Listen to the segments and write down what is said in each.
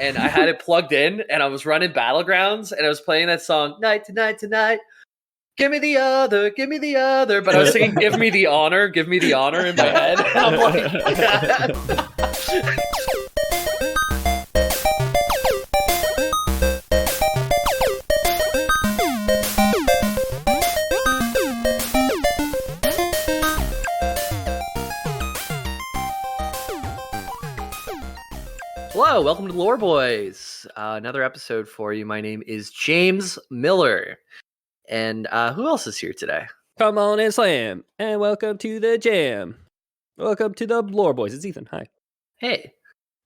and I had it plugged in, and I was running Battlegrounds, and I was playing that song, Night Tonight Tonight. Give me the other, but I was singing give me the honor in my head. And I'm like, Hello, welcome to Lore Boys. Another episode for you. My name is James Miller. And who else is here today? Come on and slam, and welcome to the jam. Welcome to the Lore Boys. It's Ethan. Hi. Hey.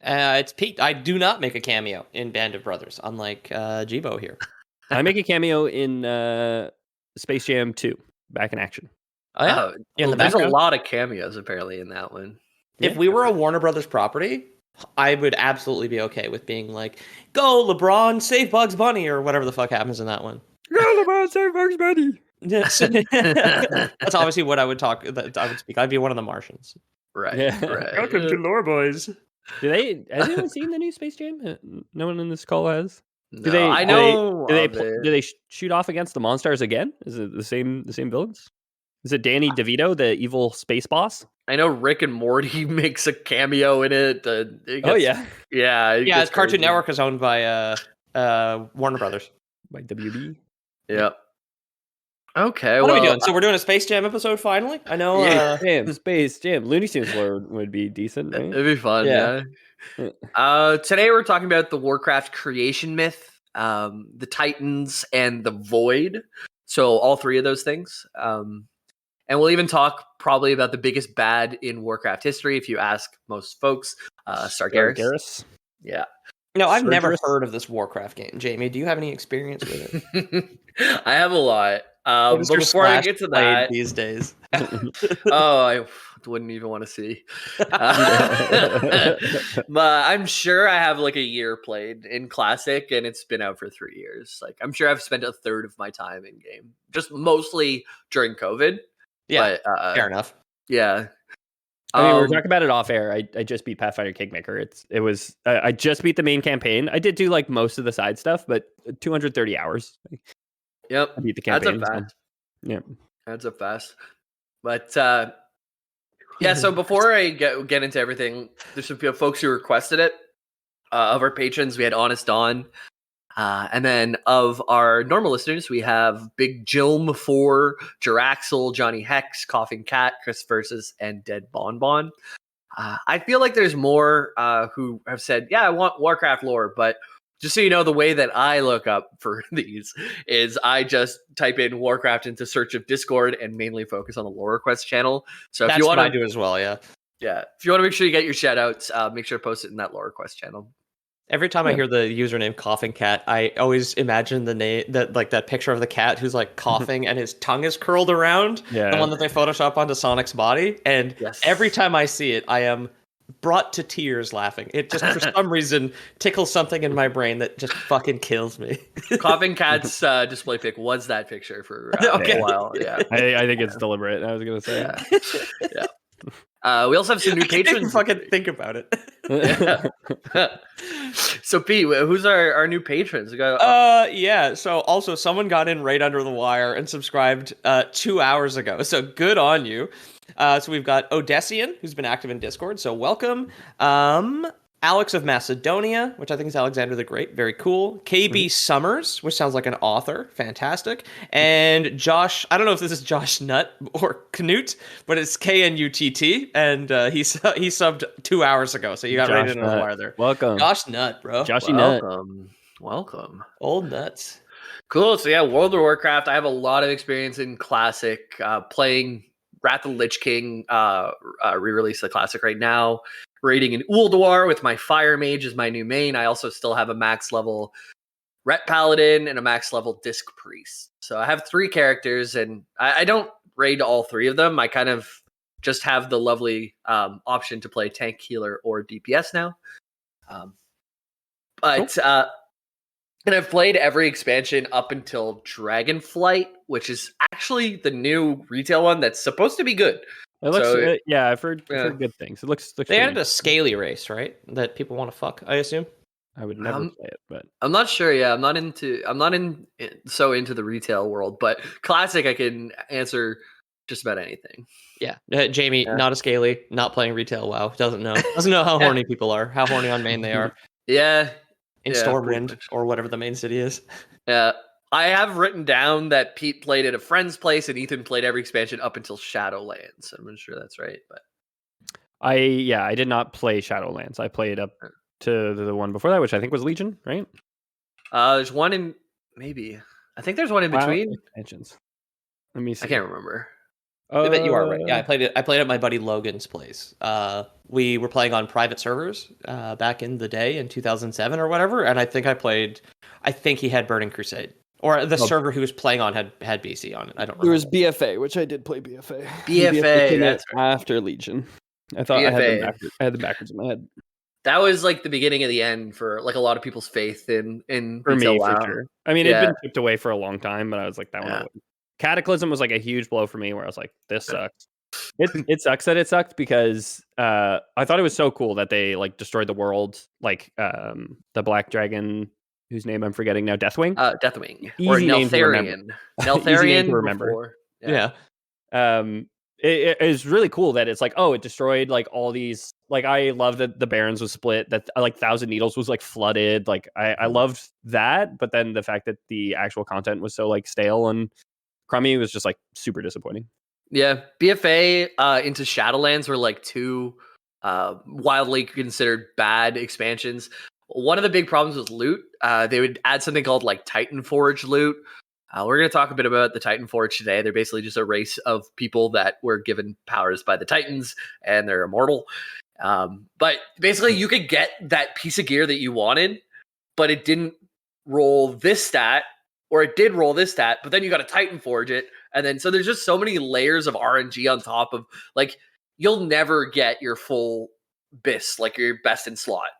It's Pete. I do not make a cameo in Band of Brothers, unlike Jibo here. I make a cameo in Space Jam 2, Back in Action. Oh, yeah. There's a lot of cameos, apparently, in that one. If we were a Warner Brothers property, I would absolutely be okay with being like, go LeBron, save Bugs Bunny, or whatever the fuck happens in that one. Go LeBron, save Bugs Bunny! Yes. That's obviously what I would speak. I'd be one of the Martians. Right. Yeah. Right. Welcome to Lore Boys. Has anyone seen the new Space Jam? No one in this call has. No, Do they shoot off against the Monstars again? Is it the same villains? Is it Danny DeVito, the evil space boss? I know Rick and Morty makes a cameo in it. Yeah. It's Cartoon Network is owned by Warner Brothers. By WB. Yeah. Okay. What are we doing? So we're doing a Space Jam episode finally? I know. Space Jam. Looney Tunes Lore would be decent, right? It'd be fun. Yeah. Today we're talking about the Warcraft creation myth, the Titans, and the Void. So all three of those things. And we'll even talk probably about the biggest bad in Warcraft history, if you ask most folks. Sargeras. Yeah. No, I've never heard of this Warcraft game. Jamie, do you have any experience with it? I have a lot. But before I get to that, these days, I wouldn't even want to see. But I'm sure I have like a year played in Classic, and it's been out for 3 years. Like I'm sure I've spent a third of my time in game, just mostly during COVID. Yeah, but, fair enough. Yeah. I mean, we were talking about it off air. I just beat Pathfinder Kingmaker. I just beat the main campaign. I did do like most of the side stuff, but 230 hours. Yep. I beat the campaign. That's up fast. Yeah. That's up fast. But so before I get into everything, there's some folks who requested it. Of our patrons, we had Honest Dawn. And then of our normal listeners, we have Big Jilm 4, Jiraxel, Johnny Hex, Coughing Cat, Chris Versus, and Dead Bonbon. I feel like there's more who have said, yeah, I want Warcraft lore, but just so you know, the way that I look up for these is I just type in Warcraft into search of Discord and mainly focus on the lore request channel. So if you want to do as well, yeah. Yeah. If you want to make sure you get your shout outs, make sure to post it in that lore request channel. Every time I hear the username Coughing Cat, I always imagine the name that picture of the cat who's like coughing and his tongue is curled around. Yeah. The one that they Photoshop onto Sonic's body. And every time I see it, I am brought to tears laughing. It just for some reason tickles something in my brain that just fucking kills me. Coughing Cat's display pic was that picture for a while. Yeah. I think it's deliberate. I was gonna say. Yeah. We also have some new patrons. Fucking think about it. So Pete, who's our new patrons? So also someone got in right under the wire and subscribed 2 hours ago. So good on you. So we've got Odessian, who's been active in Discord. So welcome. Alex of Macedonia, which I think is Alexander the Great. Very cool. KB Summers, which sounds like an author. Fantastic. And Josh, I don't know if this is Josh Nutt or Knut, but it's Knutt. And he subbed 2 hours ago. So you got right in on the wire there. Welcome. Josh Nutt, bro. Joshy Nutt. Welcome. Old nuts. Cool. So yeah, World of Warcraft. I have a lot of experience in Classic, playing Wrath of the Lich King, re-release the Classic right now. Raiding in Ulduar with my Fire Mage as my new main. I also still have a max level Ret Paladin and a max level Disc Priest. So I have 3 characters, and I don't raid all 3 of them. I kind of just have the lovely option to play tank, healer, or DPS now. And I've played every expansion up until Dragonflight, which is actually the new retail one that's supposed to be good. It looks, I've heard good things. It looks they added a scaly race, right? That people want to fuck, I assume. I would never play it, but I'm not sure. Yeah, I'm not so into the retail world, but Classic I can answer just about anything. Yeah, Jamie, not a scaly, not playing retail. WoW doesn't know how horny people are, how horny on main they are. Yeah, in Stormrage or whatever the main city is. Yeah, I have written down that Pete played at a friend's place and Ethan played every expansion up until Shadowlands. I'm not sure that's right, but I did not play Shadowlands. I played up to the one before that, which I think was Legion, right? There's one in I think there's one in between expansions. Let me see. I can't remember. I bet you are right. Yeah, I played at my buddy Logan's place. We were playing on private servers back in the day in 2007 or whatever, and I think he had Burning Crusade. Or the server he was playing on had BC on it. I don't remember. There was BFA, which I did play BFA. BFA came that's after Legion. I thought BFA. I had them backwards in my head. That was like the beginning of the end for like a lot of people's faith in for me, for sure. I mean, it'd been chipped away for a long time, but I was like, that one. Cataclysm was like a huge blow for me, where I was like, this sucks. It sucks that it sucked because I thought it was so cool that they like destroyed the world, like the Black Dragon, whose name I'm forgetting now, Deathwing. Deathwing or Neltharion. Neltharion to remember. Before. Yeah. It is really cool that it's like, it destroyed like all these. Like I love that the Barrens was split. That like Thousand Needles was like flooded. Like I loved that, but then the fact that the actual content was so like stale and crummy was just like super disappointing. Yeah, BFA into Shadowlands were like two wildly considered bad expansions. One of the big problems was loot. They would add something called like Titan Forge loot. We're going to talk a bit about the Titan Forge today. They're basically just a race of people that were given powers by the Titans, and they're immortal. But basically, you could get that piece of gear that you wanted, but it didn't roll this stat, or it did roll this stat, but then you got to Titan Forge it. And then, so there's just so many layers of RNG on top of, like, you'll never get your full BIS, like your best in slot,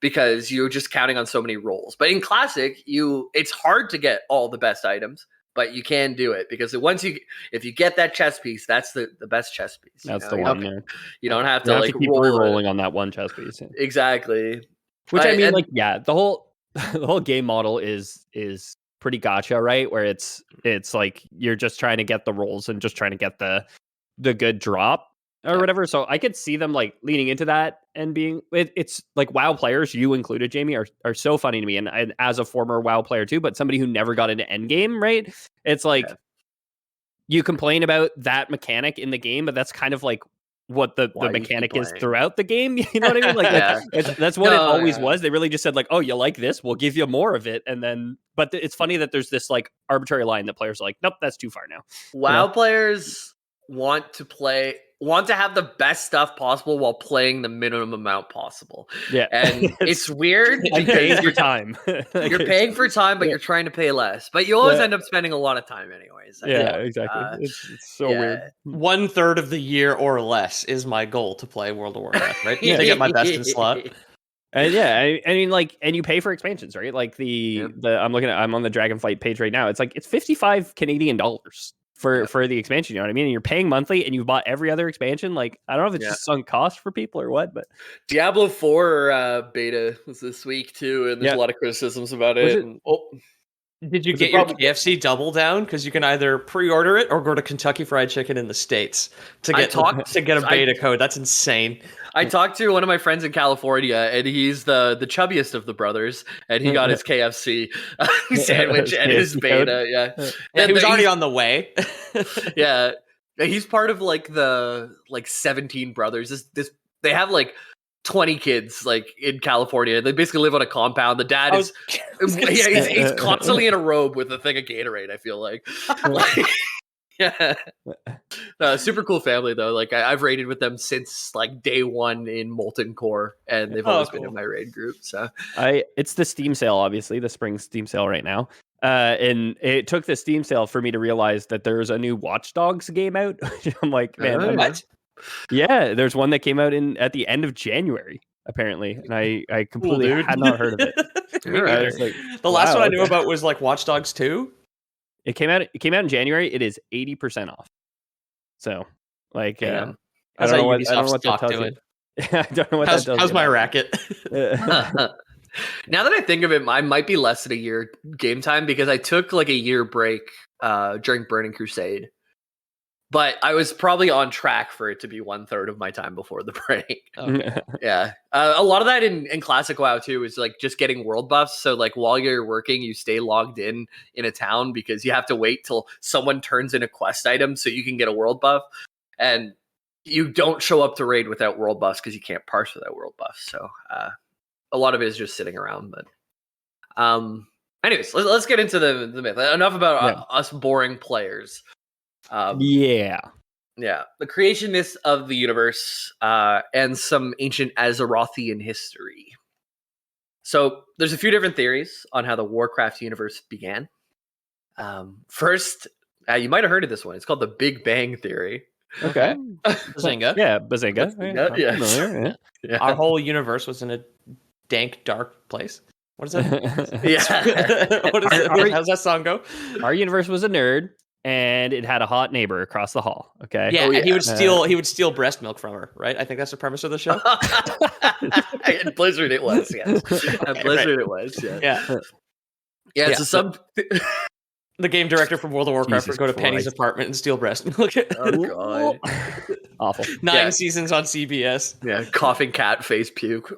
because you're just counting on so many rolls. But in Classic, it's hard to get all the best items, but you can do it, because if you get that chess piece, that's the best chess piece. That's the one there. You don't have to keep rolling on that one chess piece. Exactly. Which the whole game model is pretty gacha, right? Where it's like you're just trying to get the rolls and just trying to get the good drop or whatever. So I could see them like leaning into that and being it's like WoW players, you included, Jamie, are so funny to me. And as a former WoW player too, but somebody who never got into endgame, right? It's like you complain about that mechanic in the game, but that's kind of like what the mechanic is throughout the game. You know what I mean? Like that's what it always was. They really just said like, oh, you like this? We'll give you more of it. And then, but it's funny that there's this like arbitrary line that players are like, nope, that's too far now. WoW players want to have the best stuff possible while playing the minimum amount possible. Yeah. And it's weird because paying for time. You're paying for time, but you're trying to pay less. But you always end up spending a lot of time anyways. Exactly. It's so weird. 1/3 of the year or less is my goal to play World of Warcraft, right? To get my best in slot. And I mean, like, and you pay for expansions, right? Like I'm on the Dragonflight page right now. It's like it's $55 Canadian for the expansion. You know what I mean? And you're paying monthly, and you've bought every other expansion. Like, I don't know if it's just sunk cost for people or what, but Diablo 4 beta was this week too, and there's a lot of criticisms about it. Did you get your KFC double down? Because you can either pre-order it or go to Kentucky Fried Chicken in the States to get a beta code. That's insane. I talked to one of my friends in California, and he's the chubbiest of the brothers, and he got his KFC sandwich and his beta. Yeah, he was already on the way. Yeah, he's part of like the 17 brothers. They have like 20 kids like in California. They basically live on a compound. The dad he's constantly in a robe with a thing of Gatorade, I feel like. Super cool family though. Like I've raided with them since like day one in Molten Core, and they've always been in my raid group. So it's the Steam sale, obviously the spring Steam sale right now. And it took the Steam sale for me to realize that there's a new Watch Dogs game out. I'm like, man, what? Yeah, there's one that came out at the end of January, apparently, and I completely had not heard of it. The last one I knew about was like Watch Dogs 2. It came out in January. It is 80% off. So, like, I don't know what that tells you. I don't know what that tells you. How's my racket? Now that I think of it, I might be less than a year game time because I took like a year break during Burning Crusade. But I was probably on track for it to be 1/3 of my time before the break. Okay. Yeah. A lot of that in Classic WoW too is like just getting world buffs. So like while you're working, you stay logged in a town because you have to wait till someone turns in a quest item so you can get a world buff. And you don't show up to raid without world buffs because you can't parse without world buffs. So a lot of it is just sitting around. But anyways, let's get into the myth. Enough about us boring players. Yeah. The creation myths of the universe and some ancient Azerothian history. So there's a few different theories on how the Warcraft universe began. First, you might have heard of this one. It's called the Big Bang Theory. Okay. Bazinga. Yeah, Bazinga. Yeah. Our whole universe was in a dank, dark place. What is that? What is it? How's that song go? Our universe was a nerd. And it had a hot neighbor across the hall. Okay. Yeah, and he would steal breast milk from her, right? I think that's the premise of the show. At Blizzard, it was. Yes. At Blizzard, it was. Yeah. So some the game director from World of Warcraft would go to Christ. Penny's apartment and steal breast milk. Oh god, awful. 9 seasons on CBS. Yeah, coughing cat face puke.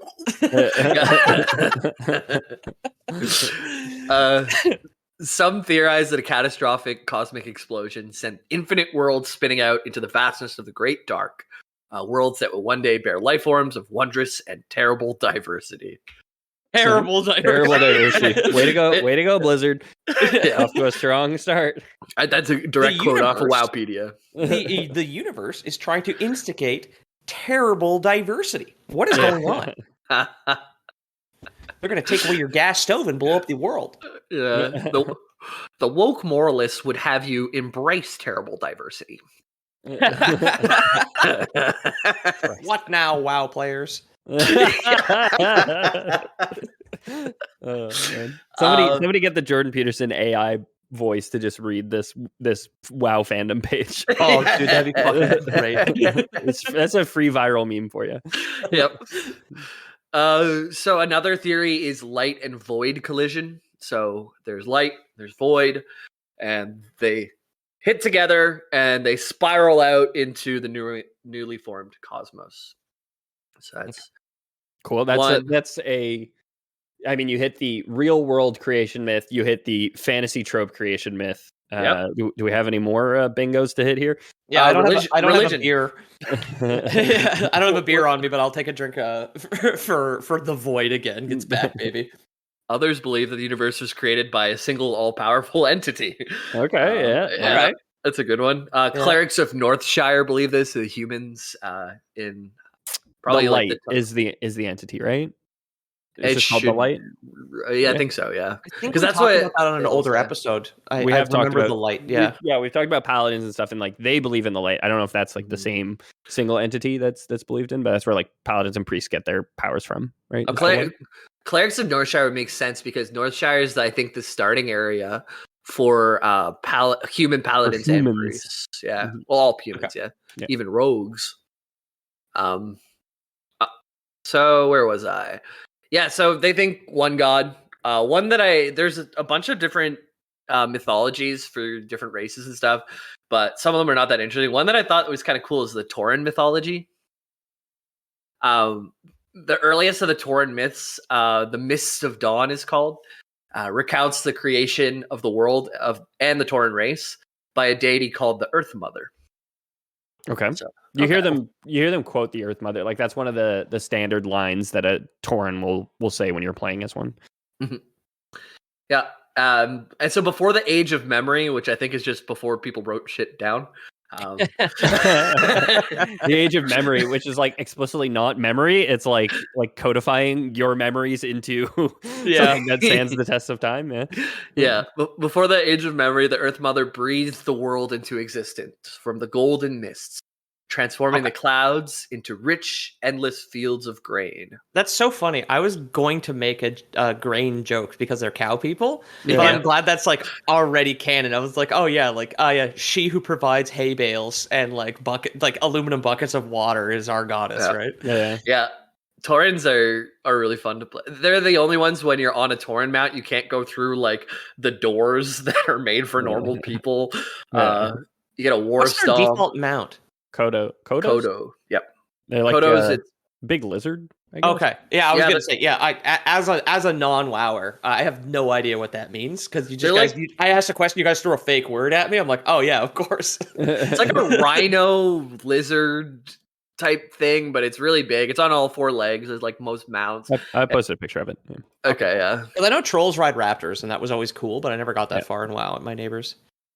Some theorize that a catastrophic cosmic explosion sent infinite worlds spinning out into the vastness of the Great Dark, worlds that will one day bear life forms of wondrous and terrible diversity. Terrible diversity. Way to go, Blizzard. Off to a strong start. That's a direct quote off of Wowpedia. The universe is trying to instigate terrible diversity. What is going on? They're going to take away your gas stove and blow up the world. Yeah. The woke moralists would have you embrace terrible diversity. What now, WoW players? Somebody get the Jordan Peterson AI voice to just read this WoW fandom page. Oh, dude, that'd be fucking great. That's a free viral meme for you. Yep. So another theory is light and void collision. So there's light, there's void, and they hit together and they spiral out into the newly formed cosmos. So that's cool. I mean, you hit the real world creation myth, you hit the fantasy trope creation myth. Do we have any more bingos to hit here? Yeah, I don't have a beer. I don't have a beer on me, but I'll take a drink for the void again. Gets back, baby. Others believe that the universe was created by a single all-powerful entity. Okay, All right. That's a good one. Clerics of Northshire believe this. The humans in probably the light is the entity, right? It's called the light. Yeah, I think so. Yeah, because that's what about that on an older episode. We have talked about the light. Yeah, we've talked about paladins and stuff, and like they believe in the light. I don't know if that's like the same single entity that's believed in, but that's where like paladins and priests get their powers from, right? Clerics of Northshire would make sense because Northshire is, I think, the starting area for human paladins and priests. Yeah, Mm-hmm. well, all humans. Okay. Yeah, even rogues. So where was I? Yeah, so they think one god. There's a bunch of different mythologies for different races and stuff, but some of them are not that interesting. One that I thought was kind of cool is the Tauren mythology. The earliest of the Tauren myths, the Mists of Dawn is called, recounts the creation of the world and the Tauren race by a deity called the Earth Mother. Okay. So, you hear them quote the Earth Mother. Like that's one of the standard lines that a Tauren will say when you're playing as one. Mm-hmm. Yeah. And so before the Age of Memory, which I think is just before people wrote shit down. The Age of Memory, which is like explicitly not memory. It's like codifying your memories into something that stands the test of time. Yeah. Before the Age of Memory, the Earth Mother breathed the world into existence from the golden mists, transforming the clouds into rich, endless fields of grain. That's so funny. I was going to make a grain joke because they're cow people, but I'm glad that's like already canon. I was like, she who provides hay bales and like aluminum buckets of water is our goddess, right? Yeah. Taurens are really fun to play. They're the only ones when you're on a Tauren mount, you can't go through like the doors that are made for normal people. Yeah. You get a war What's their stomp. default mount? Kodos? Kodo. Yep. They're like Kodos, a it's big lizard. I guess. Okay, yeah, I was Yeah, gonna say, yeah. As a non-wower, I have no idea what that means because you just They're guys. I asked a question, you guys threw a fake word at me. I'm like, oh yeah, of course. it's like a rhino lizard type thing, but it's really big. It's on all four legs, as like most mounts. I posted a picture of it. Yeah. Okay, yeah. 'Cause I know trolls ride raptors, and that was always cool, but I never got that far in WoW at my neighbors.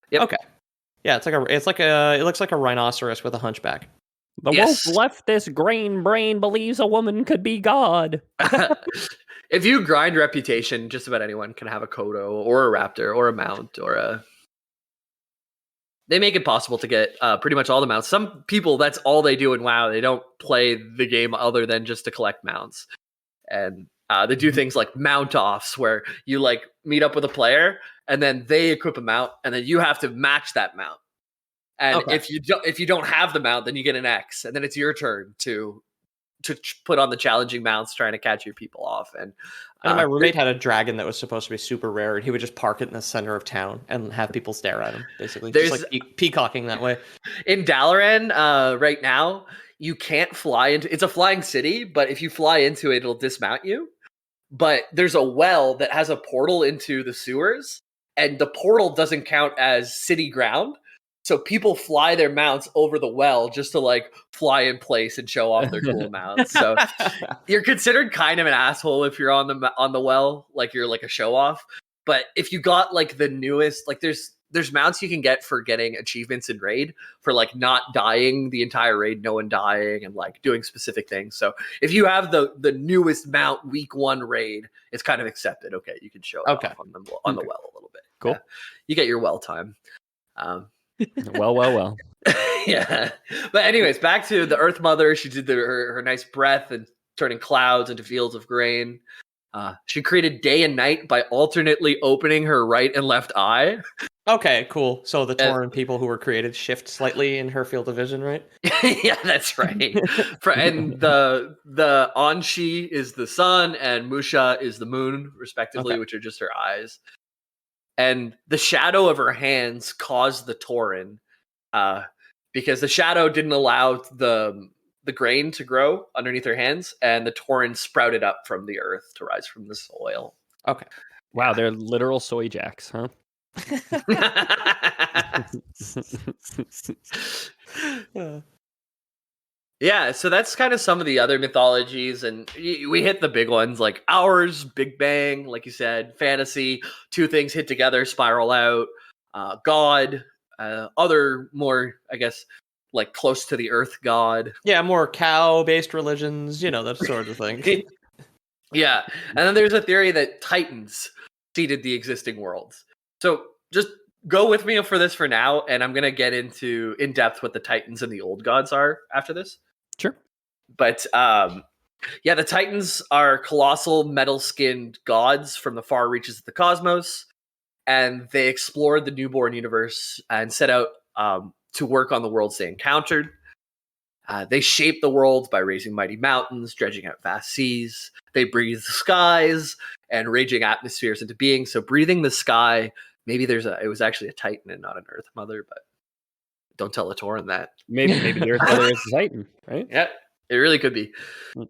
Yep. Okay. Yeah, it looks like a rhinoceros with a hunchback. The Yes. wolf left this grain brain believes a woman could be God. If you grind reputation, just about anyone can have a Kodo or a raptor or a mount or a. They make it possible to get pretty much all the mounts. Some people, that's all they do in WoW. They don't play the game other than just to collect mounts. And they do things like mount offs where you like meet up with a player and then they equip a mount and then you have to match that mount. And if you don't have the mount, then you get an X, and then it's your turn to put on the challenging mounts, trying to catch your people off. And my roommate had a dragon that was supposed to be super rare, and he would just park it in the center of town and have people stare at him, basically. Just like peacocking that way. In Dalaran, right now, you can't fly into. It's a flying city, but if you fly into it, it'll dismount you. But there's a well that has a portal into the sewers, and the portal doesn't count as city ground. So people fly their mounts over the well just to like fly in place and show off their cool mounts. So you're considered kind of an asshole if you're on the well, like you're like a show off. But if you got like the newest, like there's mounts you can get for getting achievements in raid for like not dying the entire raid, no one dying, and like doing specific things. So if you have the newest mount week 1 raid, it's kind of accepted. Okay, you can show it off on the well a little bit. Cool. Yeah. You get your well time. Well. Yeah. But anyways, back to the Earth Mother. She did her nice breath and turning clouds into fields of grain. She created day and night by alternately opening her right and left eye. Okay, cool. So the Tauren people who were created shift slightly in her field of vision, right? Yeah, that's right. And the Anshi is the sun and Musha is the moon, respectively, which are just her eyes. And the shadow of her hands caused the Tauren, because the shadow didn't allow the grain to grow underneath her hands, and the Tauren sprouted up from the earth to rise from the soil. Okay. Wow, they're literal soy jacks, huh? Yeah, so that's kind of some of the other mythologies, and we hit the big ones like ours, Big Bang, like you said, fantasy, two things hit together, spiral out, God, other more, I guess, like close to the earth god. Yeah, more cow-based religions, that sort of thing. Yeah, and then there's a theory that Titans seeded the existing worlds. So just go with me for this for now, and I'm going to get into in depth what the Titans and the old gods are after this. Sure. But yeah, the Titans are colossal metal-skinned gods from the far reaches of the cosmos, and they explored the newborn universe and set out to work on the worlds they encountered. They shaped the world by raising mighty mountains, dredging out vast seas. They breathed the skies and raging atmospheres into being. So breathing the sky, maybe it was actually a Titan and not an Earth Mother, but don't tell a Tauren that. Maybe the Earth Mother is a Titan, right? Yeah, it really could be. It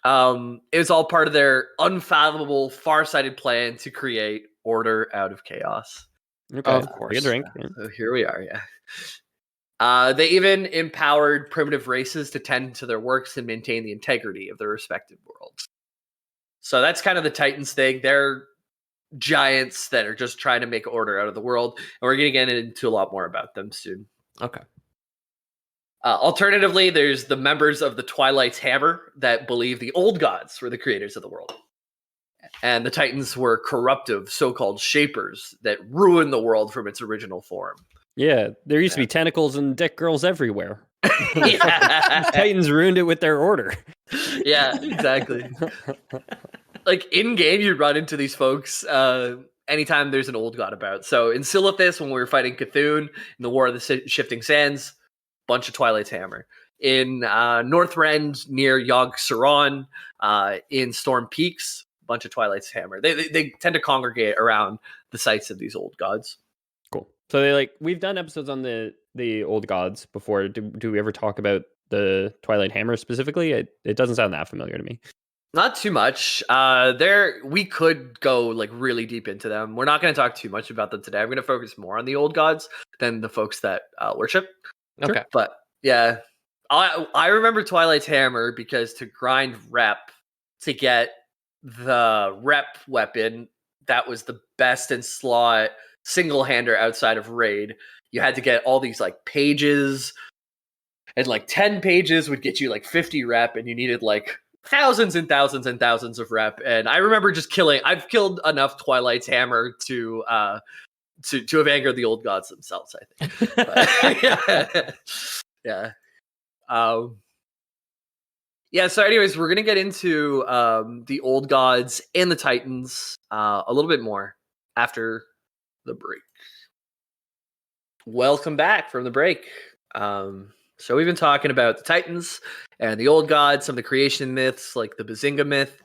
was all part of their unfathomable, far-sighted plan to create order out of chaos. Okay, of course. Take a drink. Yeah. So here we are, yeah. They even empowered primitive races to tend to their works and maintain the integrity of their respective worlds. So that's kind of the Titans thing. They're giants that are just trying to make order out of the world, and we're going to get into a lot more about them soon. Okay. Alternatively, there's the members of the Twilight's Hammer that believe the old gods were the creators of the world. And the Titans were corruptive, so-called shapers that ruined the world from its original form. Yeah, there used to be tentacles and dick girls everywhere. Yeah. Titans ruined it with their order. Yeah, exactly. Like in game, you run into these folks anytime there's an old god about. So in Silithus, when we were fighting Cthulhu in the War of the Shifting Sands, bunch of Twilight's Hammer. in Northrend near Yogg-Saron, in Storm Peaks, a bunch of Twilight's Hammer. They tend to congregate around the sites of these old gods. Cool. So we've done episodes on the old gods before. Do we ever talk about the Twilight Hammer specifically? It doesn't sound that familiar to me. Not too much. We could go like really deep into them. We're not going to talk too much about them today. I'm going to focus more on the old gods than the folks that worship. Okay. But yeah, I remember Twilight's Hammer because to grind rep to get the rep weapon that was the best in slot single-hander outside of raid, you had to get all these like pages, and like 10 pages would get you like 50 rep, and you needed like thousands and thousands and thousands of rep. And I remember just I've killed enough Twilight's Hammer to have angered the old gods themselves, I think. But, yeah. Yeah, so anyways, we're going to get into the old gods and the Titans a little bit more after the break. Welcome back from the break. So we've been talking about the Titans and the old gods, some of the creation myths, like the Bazinga myth.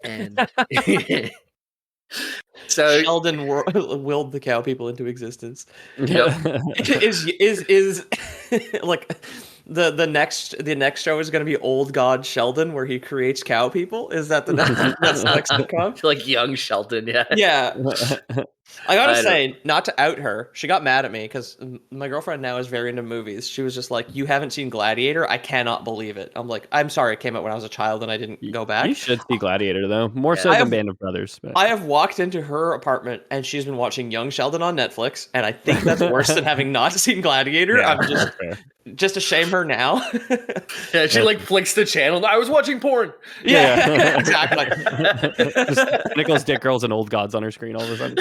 And so Sheldon willed the cow people into existence. Yeah. Is like the next show is going to be Old God Sheldon, where he creates cow people? Is that that's the next sitcom? like young Sheldon, yeah. Yeah. I gotta say, not to out her, she got mad at me because my girlfriend now is very into movies. She was just like, "You haven't seen Gladiator? I cannot believe it." I'm like, "I'm sorry, it came out when I was a child and I didn't go back." You should see Gladiator though, more so than Band of Brothers. But. I have walked into her apartment and she's been watching Young Sheldon on Netflix, and I think that's worse than having not seen Gladiator. Yeah, I'm just to shame her now. Yeah, she like flicks the channel. I was watching porn. Yeah, exactly. Just Nicholas Dick Girls and old gods on her screen all of a sudden.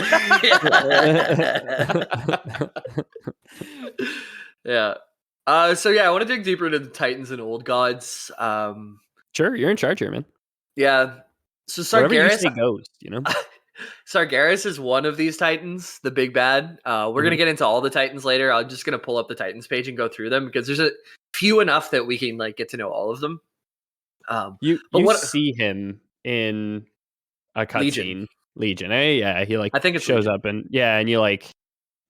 Yeah. So yeah, I want to dig deeper into the Titans and old gods. Sure, you're in charge here, man. Yeah. So Wherever you Sargeras say goes, you know. Sargeras is one of these Titans, the big bad. We're gonna get into all the Titans later. I'm just gonna pull up the Titans page and go through them because there's a few enough that we can like get to know all of them. You see him in a cutscene. Legion, eh? Yeah, he like I think it shows up and you like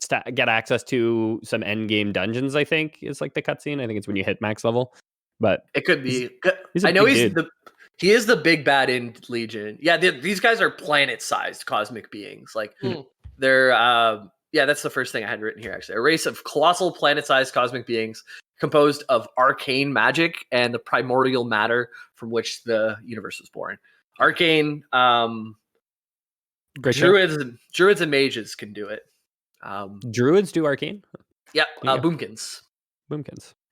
get access to some end game dungeons. I think is like the cutscene. I think it's when you hit max level, but it could be. He's I know he is the big bad in Legion. Yeah, these guys are planet-sized cosmic beings. Like they're that's the first thing I had written here. Actually, a race of colossal planet-sized cosmic beings composed of arcane magic and the primordial matter from which the universe was born. Arcane. Druids and mages can do it. Druids do arcane. Yeah, boomkins.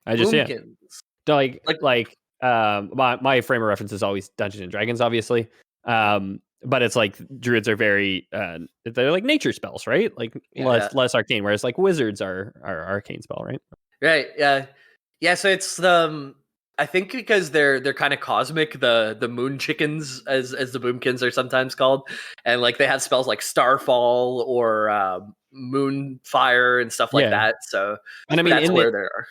I just my frame of reference is always Dungeons and Dragons, obviously. But it's like druids are very they're like nature spells, right? Like less arcane, whereas like wizards are arcane spell, right? Right. Yeah. So it's I think because they're kind of cosmic, the moon chickens as the boomkins are sometimes called, and like they have spells like Starfall or moon fire and stuff like that. So and I mean that's where they are.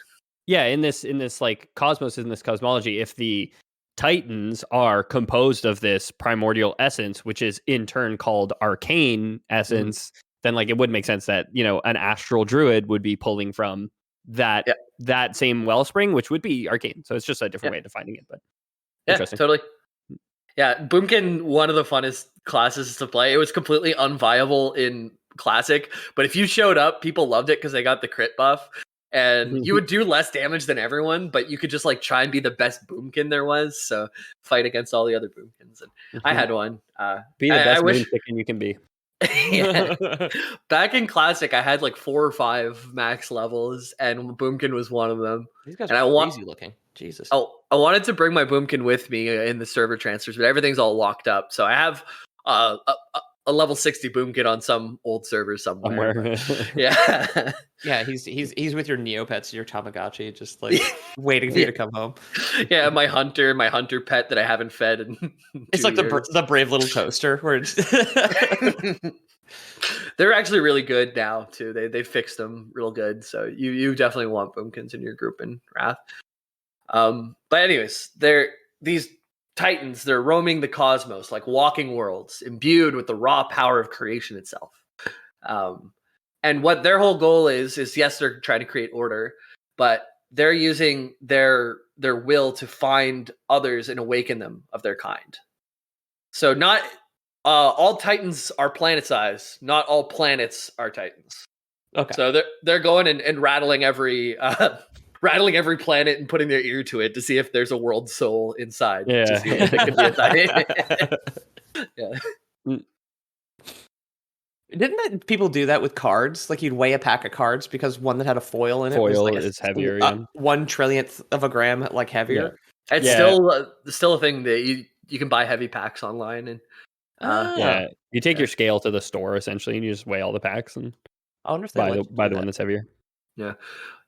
Yeah, in this like cosmos, in this cosmology, if the Titans are composed of this primordial essence, which is in turn called arcane essence, then like it would make sense that, you know, an astral druid would be pulling from that same wellspring, which would be arcane. So it's just a different way of defining it. But totally. Yeah, Boomkin, one of the funnest classes to play. It was completely unviable in Classic, but if you showed up, people loved it because they got the crit buff. And you would do less damage than everyone, but you could just like try and be the best boomkin there was. So fight against all the other boomkins. And I had one. Be the best moon chicken you can be. Back in Classic, I had like 4 or 5 max levels, and Boomkin was one of them. These guys are crazy looking. Jesus. Oh, I wanted to bring my Boomkin with me in the server transfers, but everything's all locked up. So I have a level 60 Boomkin on some old server somewhere. Yeah. Yeah, he's with your Neopets, your Tamagotchi, just like waiting for you to come home. Yeah, my hunter pet that I haven't fed in it's like years. the brave little toaster where it's they're actually really good now too. They fixed them real good. So you definitely want Boomkins in your group in Wrath. But anyways, these Titans, they're roaming the cosmos like walking worlds, imbued with the raw power of creation itself. And what their whole goal is yes, they're trying to create order, but they're using their will to find others and awaken them of their kind. So not all Titans are planet size. Not all planets are Titans. Okay. So they're going and rattling every planet and putting their ear to it to see if there's a world soul inside. Yeah. To see if it could be a Titan. Yeah. Didn't people do that with cards? Like you'd weigh a pack of cards because one that had a foil in it was like is heavier. 1/1,000,000th of a gram, like heavier. Yeah. It's still a thing that you can buy heavy packs online and you take your scale to the store essentially and you just weigh all the packs and I wonder if they buy the one that's heavier. Yeah,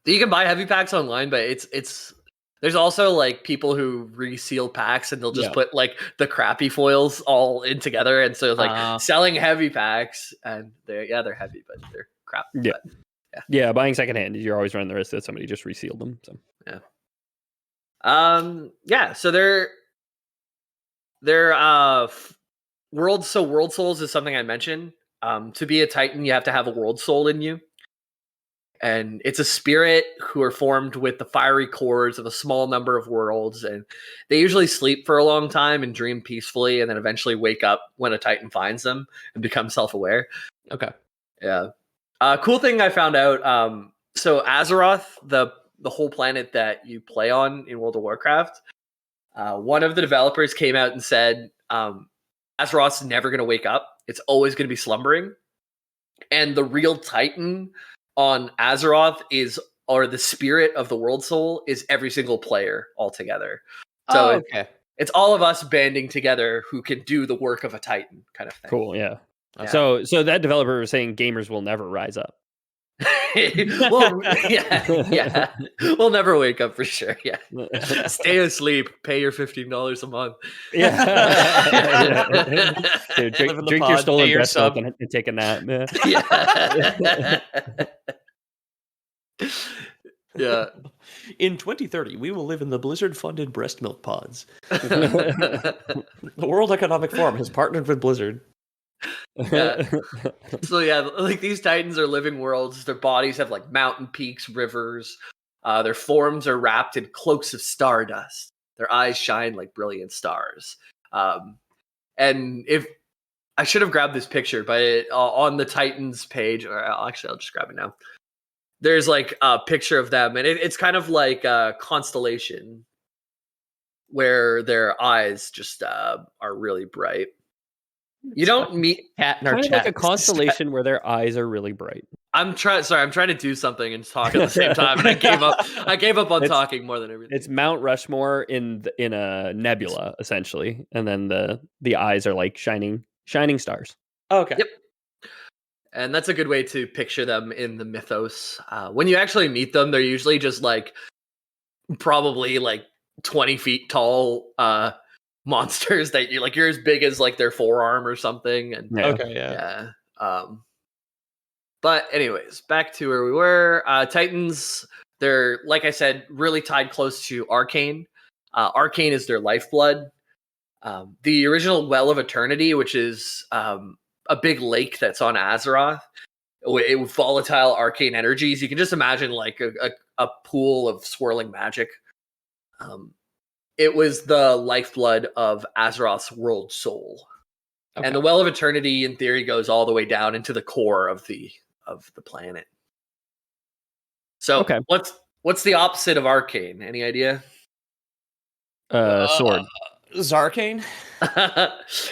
you can buy heavy packs online, but it's there's also like people who reseal packs and they'll just put like the crappy foils all in together, and so like selling heavy packs and they're heavy but they're crap. Yeah, but, buying secondhand, you're always running the risk that somebody just resealed them. So so they're world souls is something I mentioned. To be a Titan, you have to have a world soul in you. And it's a spirit who are formed with the fiery cores of a small number of worlds. And they usually sleep for a long time and dream peacefully and then eventually wake up when a Titan finds them and become self-aware. Okay. Yeah. Cool thing I found out. So Azeroth, the whole planet that you play on in World of Warcraft, one of the developers came out and said, Azeroth's never going to wake up. It's always going to be slumbering. And the real Titan on Azeroth or the spirit of the world soul is every single player altogether. So it's all of us banding together who can do the work of a Titan kind of thing. Cool, yeah. So that developer was saying gamers will never rise up. Well, yeah. We'll never wake up for sure. Yeah. Stay asleep. Pay your $15 a month. Yeah. Dude, drink your stolen breast milk and take a nap. Yeah. In 2030, we will live in the Blizzard-funded breast milk pods. The World Economic Forum has partnered with Blizzard. So like these Titans are living worlds. Their bodies have like mountain peaks, rivers. Their forms are wrapped in cloaks of stardust. Their eyes shine like brilliant stars. And if I should have grabbed this picture, but on the Titans page, or I'll just grab it now. There's like a picture of them, and it's kind of like a constellation where their eyes just are really bright. You don't meet cat in our kind chat. of like a constellation where their eyes are really bright. I'm trying to do something and talk at the same time, and I gave up on talking more than everything. It's Mount Rushmore in a nebula essentially, and then the eyes are like shining stars. Oh, okay. Yep. And that's a good way to picture them in the mythos. When you actually meet them, they're usually just like probably like 20 feet tall monsters that you're as big as like their forearm or something. And but anyways, back to where we were. Titans, they're, like I said, really tied close to Arcane. Arcane is their lifeblood. The original Well of Eternity, which is a big lake that's on Azeroth, with volatile arcane energies. You can just imagine like a pool of swirling magic. It was the lifeblood of Azeroth's world soul. Okay. And the Well of Eternity, in theory, goes all the way down into the core of the planet. So what's the opposite of Arcane? Any idea? Sword. Zarkane?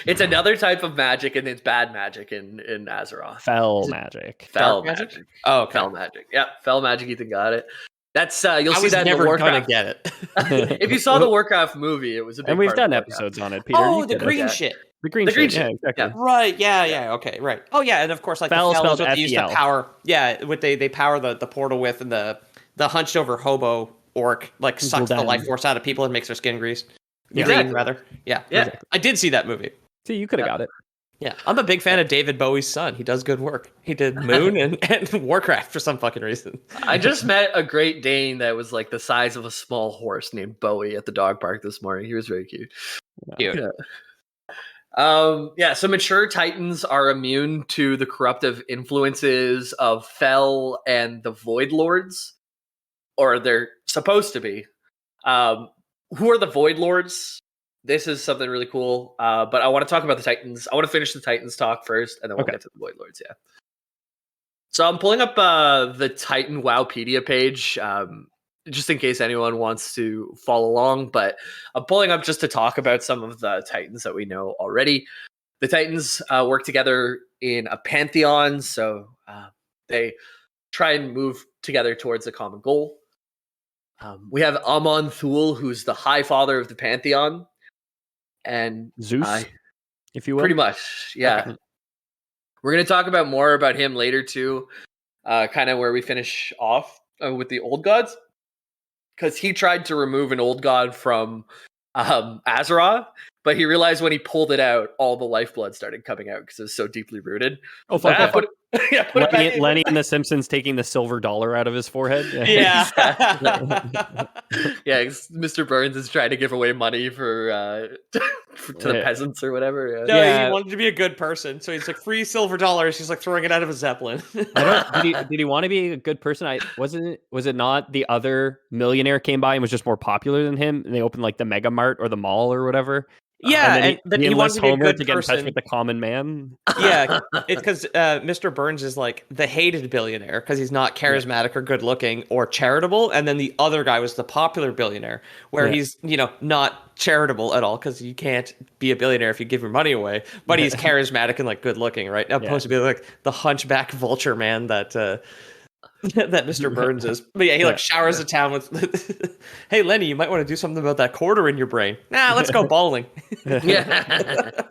It's another type of magic, and it's bad magic in Azeroth. Fell magic. Fell magic. Oh, okay. Fell magic. Yeah, fell magic. Ethan got it. That's you'll see that never in the Warcraft. Gonna get it. If you saw the Warcraft movie, it was a big and we've part done of episodes on it, Peter. Oh, the green shit. The green shit. Yeah, exactly. Yeah. Right. Yeah. Okay. Right. Oh, yeah. And of course, like Fell the spelled what they use to F-E-L. power. Yeah, what they power the portal with, and the hunched over hobo orc like sucks the life force out of people and makes their skin green, rather. Yeah. Exactly. I did see that movie. See, you could have got it. Yeah, I'm a big fan of David Bowie's son. He does good work. He did Moon and Warcraft for some fucking reason. I just met a Great Dane that was like the size of a small horse named Bowie at the dog park this morning. He was very cute. Cute. Yeah. So mature Titans are immune to the corruptive influences of Fel and the Void Lords, or they're supposed to be. Who are the Void Lords? This is something really cool. But I want to talk about the Titans. I want to finish the Titans talk first, and then we'll get to the Void Lords. Yeah. So I'm pulling up the Titan Wowpedia page, just in case anyone wants to follow along. But I'm pulling up just to talk about some of the Titans that we know already. The Titans work together in a pantheon, so they try and move together towards a common goal. We have Amon-Thul, who's the High Father of the pantheon. And Zeus, if you will. Pretty much, yeah. Okay. We're going to talk about more about him later too, kind of where we finish off with the old gods, because he tried to remove an old god from Azeroth, but he realized when he pulled it out, all the lifeblood started coming out because it was so deeply rooted. Oh, fuck! Lenny in The Simpsons taking the silver dollar out of his forehead. Yeah, yeah. Mr. Burns is trying to give away money to the peasants or whatever. No, he wanted to be a good person, so he's like free silver dollars. He's like throwing it out of a zeppelin. Did he want to be a good person? Was it not the other millionaire came by and was just more popular than him, and they opened like the Mega Mart or the mall or whatever? Yeah, and then he wants to be a good to get in touch with the common man. Yeah, it's because Mr. Burns is like the hated billionaire because he's not charismatic or good looking or charitable, and then the other guy was the popular billionaire where he's not charitable at all because you can't be a billionaire if you give your money away, but he's charismatic and like good looking, right? Opposed to be like the hunchback vulture man that that Mr. Burns is. But yeah, he like showers the town with hey Lenny, you might want to do something about that quarter in your brain. Nah, let's go bowling. Yeah.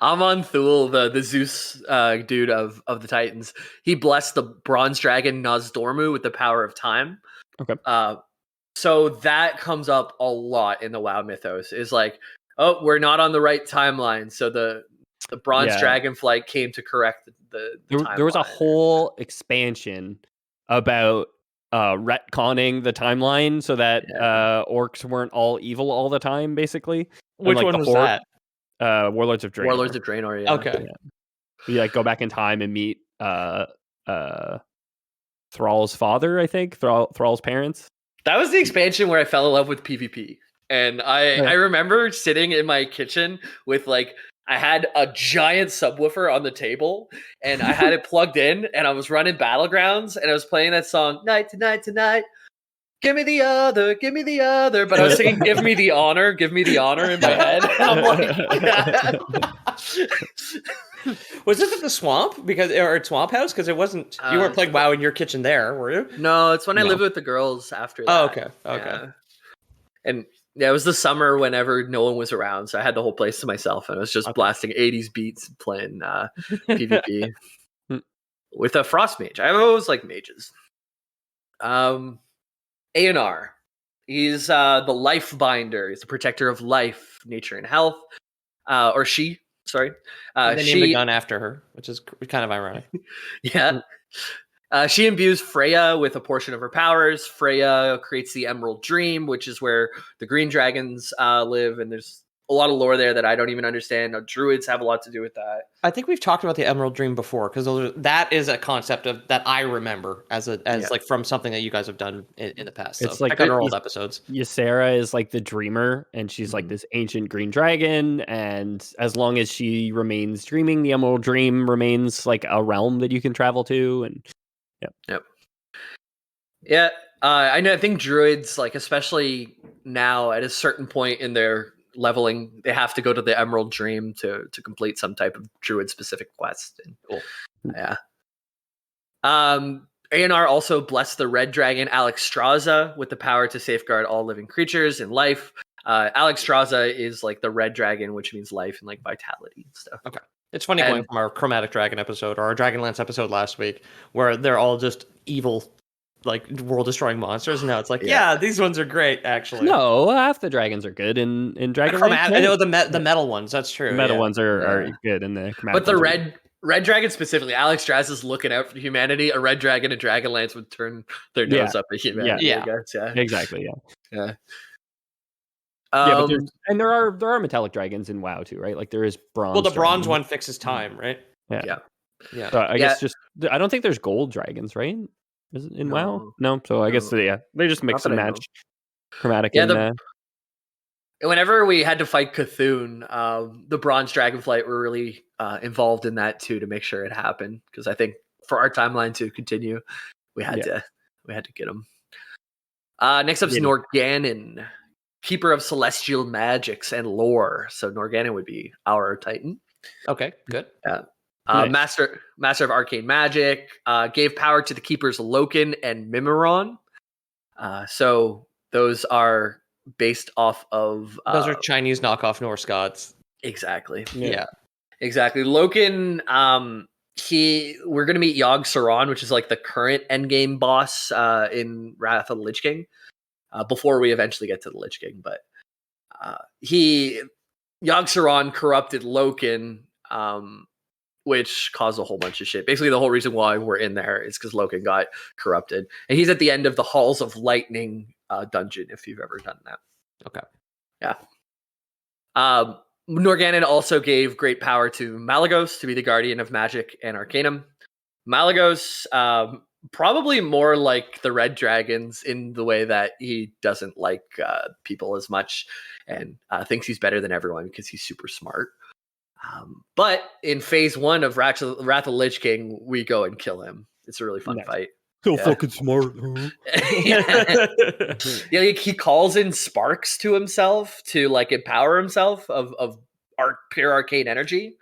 Amon-Thul, the Zeus dude of the Titans, he blessed the bronze dragon Nozdormu with the power of time. Okay. So that comes up a lot in the WoW mythos, is like, oh, we're not on the right timeline, so the bronze dragonflight came to correct the there was a whole expansion about retconning the timeline so that orcs weren't all evil all the time, basically. Which one was that? Warlords of Draenor. Warlords of Draenor, yeah. Okay. Yeah. You like go back in time and meet Thrall's father, I think. Thrall's parents. That was the expansion where I fell in love with PvP. And I remember sitting in my kitchen with like, I had a giant subwoofer on the table and I had it plugged in and I was running Battlegrounds and I was playing that song, Night to Night Tonight. Give me the other, give me the other. But I was singing, give me the honor in my head. And I'm like, was this at the swamp or Swamp House? Because it wasn't. You weren't playing WoW in your kitchen there, were you? No, it's when I lived with the girls after that. Oh, okay. Yeah. And yeah, it was the summer whenever no one was around, so I had the whole place to myself, and I was just blasting 80s beats and playing PvP with a frost mage. I always like mages. A&R. He's the life binder. He's the protector of life, nature, and health. Or she, sorry. They named the gun after her, which is kind of ironic. Yeah. She imbues Freya with a portion of her powers. Freya creates the Emerald Dream, which is where the green dragons live, and there's a lot of lore there that I don't even understand. Druids have a lot to do with that. I think we've talked about the Emerald Dream before because that is a concept that I remember as like from something that you guys have done in the past. It's so like check out our old episodes. Ysera is like the dreamer, and she's like this ancient green dragon, and as long as she remains dreaming, the Emerald Dream remains like a realm that you can travel to. And yeah. I know. I think druids, like especially now, at a certain point in their leveling, they have to go to the Emerald Dream to complete some type of druid specific quest. And yeah. A&R also blessed the red dragon Alexstrasza with the power to safeguard all living creatures and life. Alexstrasza is like the red dragon, which means life and like vitality and stuff. Okay. It's funny going from our Chromatic Dragon episode or our Dragonlance episode last week, where they're all just evil like world destroying monsters. And now it's like, yeah, these ones are great actually. No, half the dragons are good in Dragonlance. I know the metal ones. That's true. The metal ones are good in the chromatic. But the red dragon specifically, Alex Draz is looking out for humanity. A red dragon and Dragonlance would turn their nose up at humanity. Yeah. I guess. Yeah. Exactly. Yeah. But there are metallic dragons in WoW too, right? Like there is bronze. Well, the bronze dragon. one fixes time, right? Yeah. So I guess I don't think there's gold dragons, right? Is it in WoW? No. So I guess they just mix and match chromatic. Whenever we had to fight Cthulhu, the bronze dragonflight were really involved in that too to make sure it happened, because I think for our timeline to continue, we had to get them. Next up is Nor'Ganon, keeper of celestial magics and lore. So Nor'Ganon would be our Titan. Okay, good. Nice. Master of arcane magic, gave power to the keepers Loken and Mimiron. So those are based off of those are Chinese knockoff Norse gods. Exactly. Yeah. Exactly. Loken, we're gonna meet Yogg-Saron, which is like the current endgame boss in Wrath of the Lich King, before we eventually get to the Lich King. But Yogg-Saron corrupted Loken, which caused a whole bunch of shit. Basically, the whole reason why we're in there is because Loken got corrupted, and he's at the end of the Halls of Lightning dungeon, if you've ever done that. Okay. Yeah. Nor'Ganon also gave great power to Malygos to be the guardian of magic and arcanum. Malygos, probably more like the red dragons in the way that he doesn't like people as much, and thinks he's better than everyone because he's super smart. But in phase 1 of Wrath of the Lich King, we go and kill him. It's a really fun fight. So fucking smart. He calls in sparks to himself to like empower himself of pure arcane energy.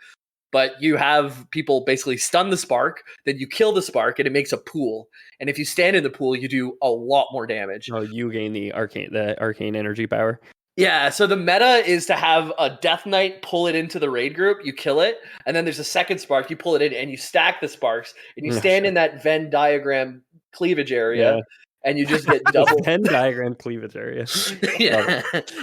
But you have people basically stun the spark, then you kill the spark, and it makes a pool. And if you stand in the pool, you do a lot more damage. Oh, you gain the arcane energy power. Yeah, so the meta is to have a Death Knight pull it into the raid group, you kill it, and then there's a second spark, you pull it in, and you stack the sparks, and you stand in that Venn diagram cleavage area, and you just get double Venn diagram cleavage area.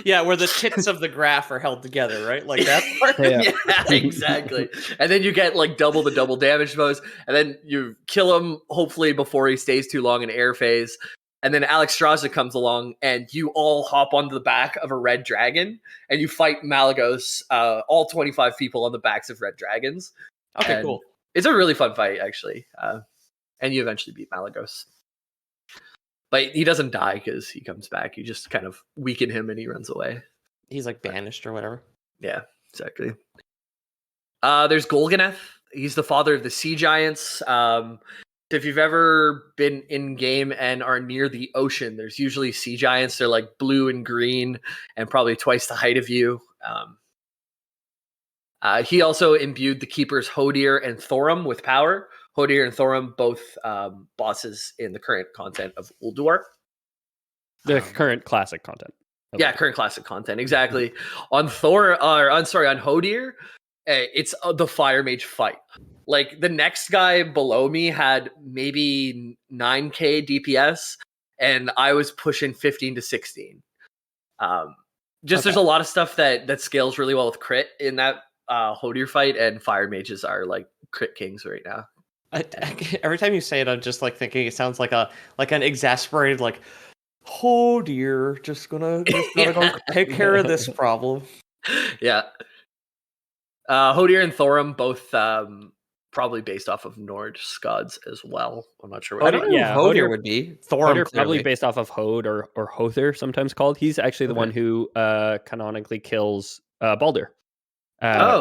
Yeah, where the tits of the graph are held together, right? Like that part. Yeah, exactly. And then you get like double the double damage those, and then you kill him hopefully before he stays too long in air phase. And then Alex Straza comes along, and you all hop onto the back of a red dragon, and you fight Malygos, all 25 people on the backs of red dragons. Okay, cool. It's a really fun fight, actually. And you eventually beat Malygos. But he doesn't die because he comes back. You just kind of weaken him, and he runs away. He's like banished or whatever. Yeah, exactly. There's Golganeth. He's the father of the sea giants. If you've ever been in game and are near the ocean, there's usually sea giants. They're like blue and green and probably twice the height of you. He also imbued the keepers Hodir and Thorum with power. Hodir and Thorum, both bosses in the current content of Ulduar. The current classic content. Current classic content, exactly. On Hodir, it's the Fire Mage fight. Like, the next guy below me had maybe 9k DPS, and I was pushing 15 to 16. There's a lot of stuff that scales really well with crit in that Hodir fight, and Fire Mages are like crit kings right now. Every time you say it, I'm just like thinking it sounds like an exasperated like, oh dear, just gonna go take care of this problem. Yeah. Hodir and Thorum both probably based off of Norse gods as well. I'm not sure what Hodir would be. Thorum probably based off of Hod or Hother, sometimes called. He's actually the one who canonically kills Baldur.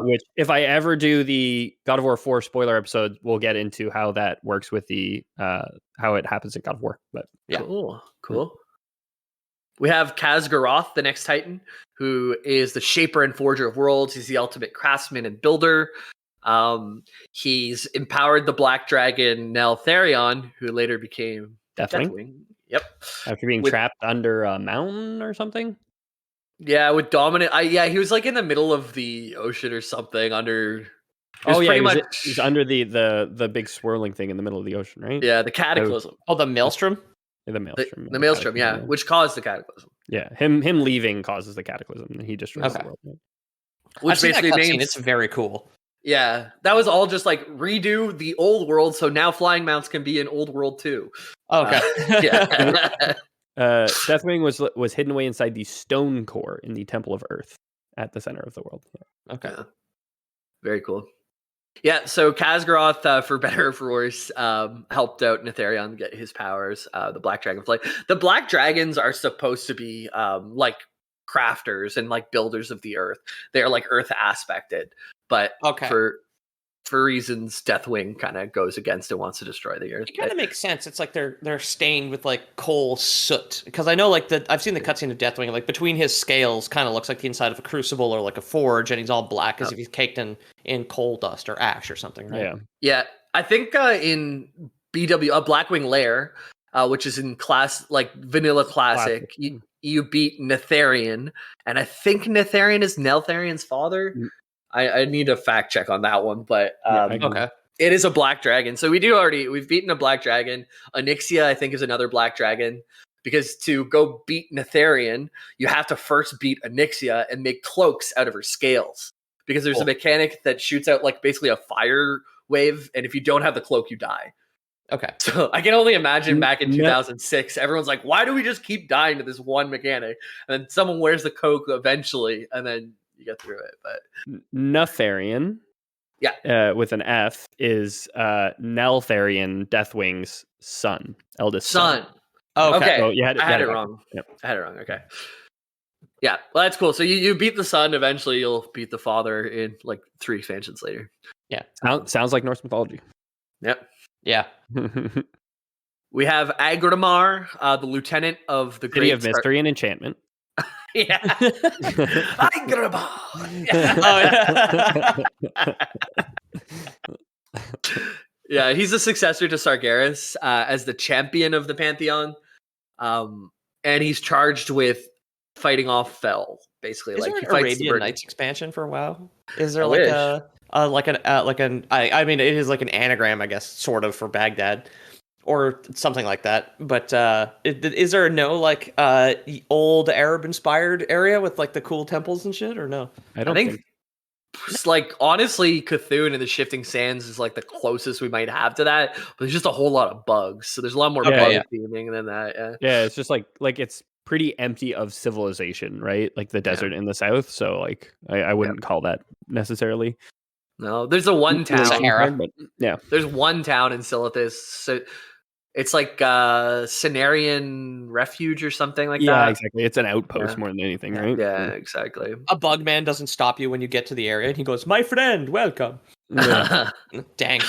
Which, if I ever do the God of War 4 spoiler episode, we'll get into how that works with the how it happens in God of War. But yeah, cool. We have Khaz'Goroth, the next Titan, who is the shaper and forger of worlds. He's the ultimate craftsman and builder. He's empowered the black dragon Neltharion, who later became Deathwing. Yep. After being trapped under a mountain or something. Yeah, with dominant. He was like in the middle of the ocean or something under. He's under the big swirling thing in the middle of the ocean, right? Yeah, the cataclysm. Oh, the maelstrom. The Maelstrom. The Maelstrom, yeah, which caused the Cataclysm. Yeah, him leaving causes the Cataclysm, and he destroys the world. Which basically means it's very cool. Yeah, that was all just like redo the old world, so now flying mounts can be in old world too. Okay. Yeah. Deathwing was hidden away inside the stone core in the Temple of Earth at the center of the world. Yeah. Okay. Yeah. Very cool. Yeah, so Khaz'goroth, for better or for worse, helped out Netherion get his powers, the Black Dragonflight. The Black Dragons are supposed to be like crafters and like builders of the earth. They're like earth aspected. But for reasons Deathwing kind of goes against and wants to destroy the earth. It kind of makes sense. It's like they're stained with like coal soot, because I know like I've seen the cutscene of Deathwing, like between his scales kind of looks like the inside of a crucible or like a forge, and he's all black as if he's caked in coal dust or ash or something, right? Yeah. I think in Blackwing Lair, which is in vanilla classic. You beat Netherion, and I think Netherion is Neltharion's father. I need a fact check on that one, but okay. It is a black dragon. So we've beaten a black dragon. Onyxia, I think, is another black dragon. Because to go beat Netherion, you have to first beat Onyxia and make cloaks out of her scales. Because there's a mechanic that shoots out like basically a fire wave, and if you don't have the cloak, you die. Okay. So I can only imagine back in 2006, everyone's like, why do we just keep dying to this one mechanic? And then someone wears the cloak eventually, and then you get through it. But Netherion, with an F, is Neltharion, Deathwing's eldest son. Oh, okay. So I had it wrong. Yep. I had it wrong. Okay. Yeah, well, that's cool. So you beat the son. Eventually, you'll beat the father in like 3 expansions later. Yeah. Sounds like Norse mythology. Yep. Yeah. We have Agrodamar, the lieutenant of the City of Mystery and Enchantment. Yeah. Agrodamar. Yeah, he's the successor to Sargeras as the champion of the Pantheon. And he's charged with fighting off Fel, basically. Is like there he an fights Arabian Nights expansion for WoW? Is there I mean, it is like an anagram, I guess, sort of, for Baghdad or something like that. But is there no like old Arab inspired area with like the cool temples and shit, or no? I think it's like, honestly, Cthulhu and the Shifting Sands is like the closest we might have to that, but there's just a whole lot of bugs. So there's a lot more bug theming than that. Yeah, it's just like it's pretty empty of civilization, right? Like the desert in the south. So like I wouldn't call that necessarily. No, there's one town. Sahara. But yeah, there's one town in Silithus. So it's like Cenarian Refuge or something like that. Yeah, exactly. It's an outpost more than anything, right? Yeah, exactly. A bug man doesn't stop you when you get to the area, and he goes, "My friend, welcome." Yeah. Dang.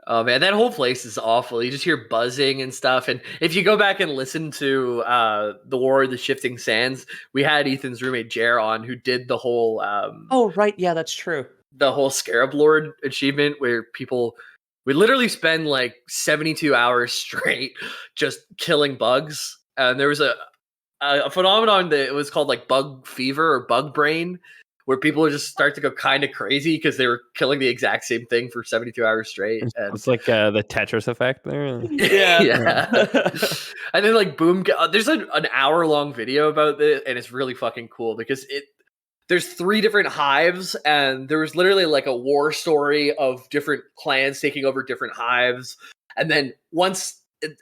Oh man, that whole place is awful. You just hear buzzing and stuff. And if you go back and listen to the War of the Shifting Sands, we had Ethan's roommate Jer on, who did the whole oh right, yeah, that's true. The whole Scarab Lord achievement, where people would literally spend like 72 hours straight just killing bugs. And there was a phenomenon that it was called like bug fever or bug brain, where people would just start to go kind of crazy because they were killing the exact same thing for 72 hours straight. And it's like the Tetris effect there. Yeah. And then like boom, there's an hour long video about it, and it's really fucking cool because there's 3 different hives, and there was literally like a war story of different clans taking over different hives. And then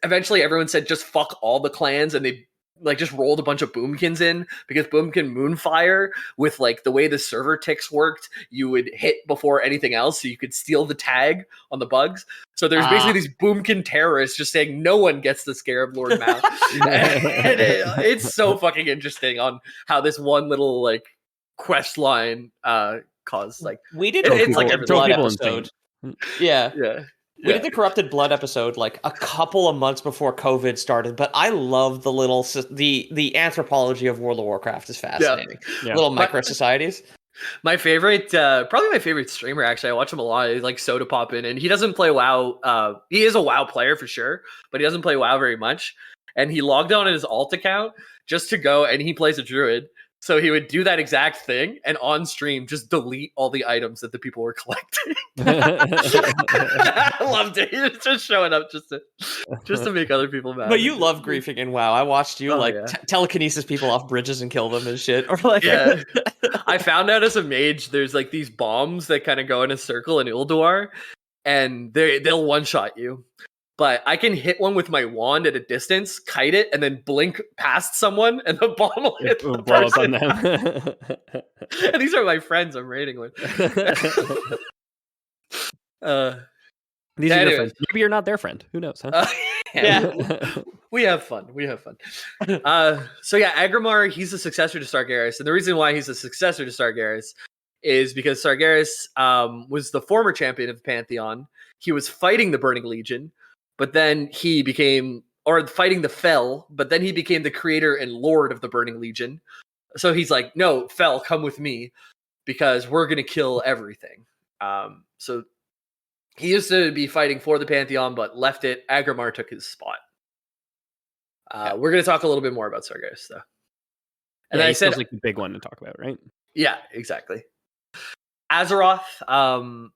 eventually everyone said just fuck all the clans, and they like just rolled a bunch of boomkins in, because boomkin moonfire, with like the way the server ticks worked, you would hit before anything else, so you could steal the tag on the bugs. So there's basically these boomkin terrorists just saying no one gets the Scarab Lord mount. And it's so fucking interesting on how this one little like quest line caused like we did it's like a blood episode. Yeah. We did Yeah. the Corrupted Blood episode like a couple of months before COVID started, but I love the little the anthropology of World of Warcraft is fascinating. Yeah. Little micro societies. My favorite, probably my favorite streamer, actually. I watch him a lot. He's like Soda Poppin', and he doesn't play WoW. He is a WoW player for sure, but he doesn't play WoW very much. And he logged on his alt account just to go, and he plays a druid. So he would do that exact thing and on stream just delete all the items that the people were collecting. I loved it. He was just showing up just to make other people mad. But you love griefing in WoW. I watched you telekinesis people off bridges and kill them and shit. Or like, yeah. I found out as a mage, there's like these bombs that kind of go in a circle in Ulduar, and they'll one shot you. But I can hit one with my wand at a distance, kite it, and then blink past someone, and the bomb will hit the blow up person. on them. And these are my friends I'm raiding with. These are your friends. Maybe you're not their friend. Who knows, huh? Yeah. We have fun. So yeah, Agrimar, he's the successor to Sargeras. And the reason why he's the successor to Sargeras is because Sargeras was the former champion of the Pantheon. He was fighting the Burning Legion. But then he became, or fighting the Fel, but then he became the creator and lord of the Burning Legion. So he's like, no, Fel, come with me because we're going to kill everything. So he used to be fighting for the Pantheon, but left it. Agrimar took his spot. We're going to talk a little bit more about Sargeras, though. And I said, like the big one to talk about, right? Yeah, exactly. Azeroth,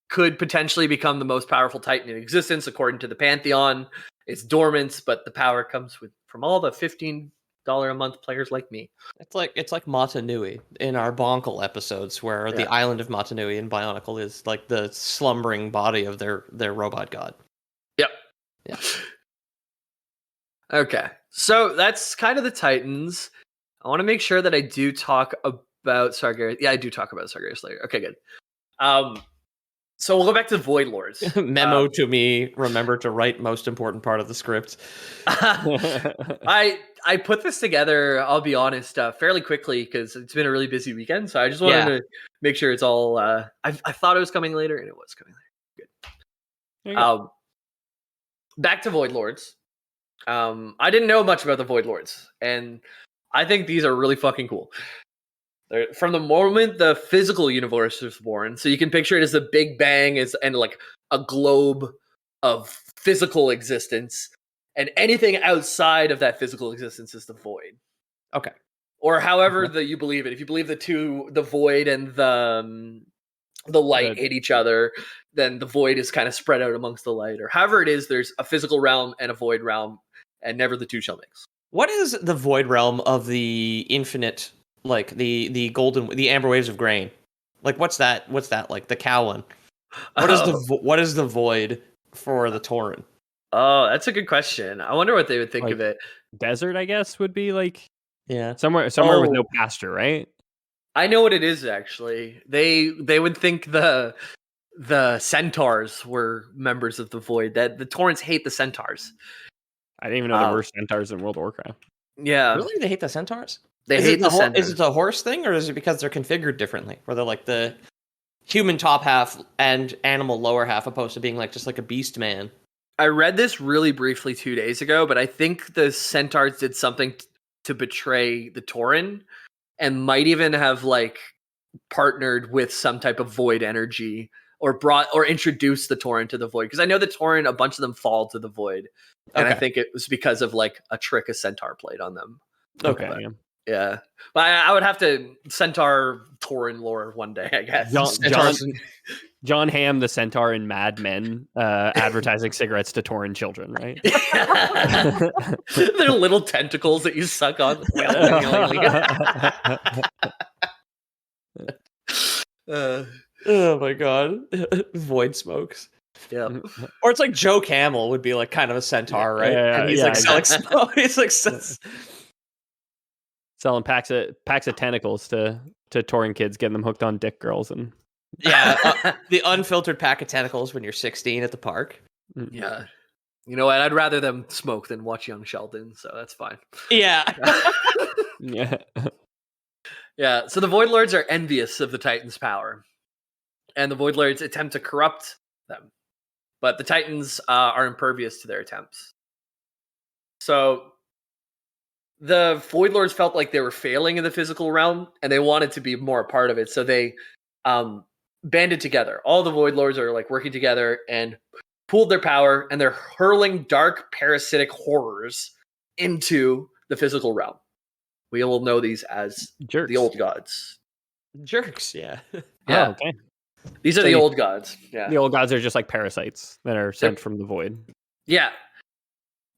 could potentially become the most powerful Titan in existence, according to the Pantheon. It's dormant, but the power comes from all the $15 a month players like me. It's like Mata Nui in our Bonkle episodes, where the island of Mata Nui in Bionicle is like the slumbering body of their robot god. Yep. Yeah. Okay, so that's kind of the Titans. I want to make sure that I do talk about Sargeras. Yeah, I do talk about Sargeras later. Okay, good. So we'll go back to the Void Lords. Memo to me, remember to write most important part of the script. I put this together, I'll be honest, fairly quickly because it's been a really busy weekend. So I just wanted to make sure it's all... I thought it was coming later, and it was coming later. Good. Back to Void Lords. I didn't know much about the Void Lords, and I think these are really fucking cool. From the moment the physical universe was born, so you can picture it as the Big Bang and like a globe of physical existence, and anything outside of that physical existence is the void. Okay. Or however you believe it. If you believe the void and the light hate each other, then the void is kind of spread out amongst the light. Or however it is, there's a physical realm and a void realm, and never the two shall mix. What is the void realm of the infinite? Like the amber waves of grain, like what's that like the cow one? What is the void for the Tauren? Oh, that's a good question. I wonder what they would think of it. Desert, I guess, would be like somewhere with no pasture, right? I know what it is actually. They would think the centaurs were members of the void. That the Taurens hate the centaurs. I didn't even know there were centaurs in World of Warcraft. Yeah, really, they hate the centaurs. They hate the centaurs. Is it a horse thing, or is it because they're configured differently? Where they're like the human top half and animal lower half, opposed to being like just like a beast man? I read this really briefly 2 days ago, but I think the centaurs did something to betray the Tauren, and might even have like partnered with some type of void energy, or introduced the Tauren to the void. Because I know the Tauren, a bunch of them fall to the void, and I think it was because of like a trick a centaur played on them. Okay. Yeah, but I would have to Centaur Tauren lore one day, I guess. John Hamm, the Centaur in Mad Men, advertising cigarettes to Tauren children, right? They're little tentacles that you suck on. Oh my god, void smokes. Yeah, or it's like Joe Camel would be like kind of a centaur, right? Yeah, and he's like selling smoke. He's like. Selling packs of tentacles to Tauren kids, getting them hooked on dick girls, and the unfiltered pack of tentacles when you're 16 at the park. Yeah, you know what? I'd rather them smoke than watch Young Sheldon, so that's fine. Yeah, yeah. So the Void Lords are envious of the Titans' power, and the Void Lords attempt to corrupt them, but the Titans are impervious to their attempts. So the Void Lords felt like they were failing in the physical realm, and they wanted to be more a part of it. So they banded together. All the Void Lords are like working together and pooled their power, and they're hurling dark parasitic horrors into the physical realm. We will know these as Jerks. the old gods. Jerks, yeah. Yeah. Oh, okay. These are So the you- old gods. Yeah. The old gods are just like parasites that are sent from the void. Yeah.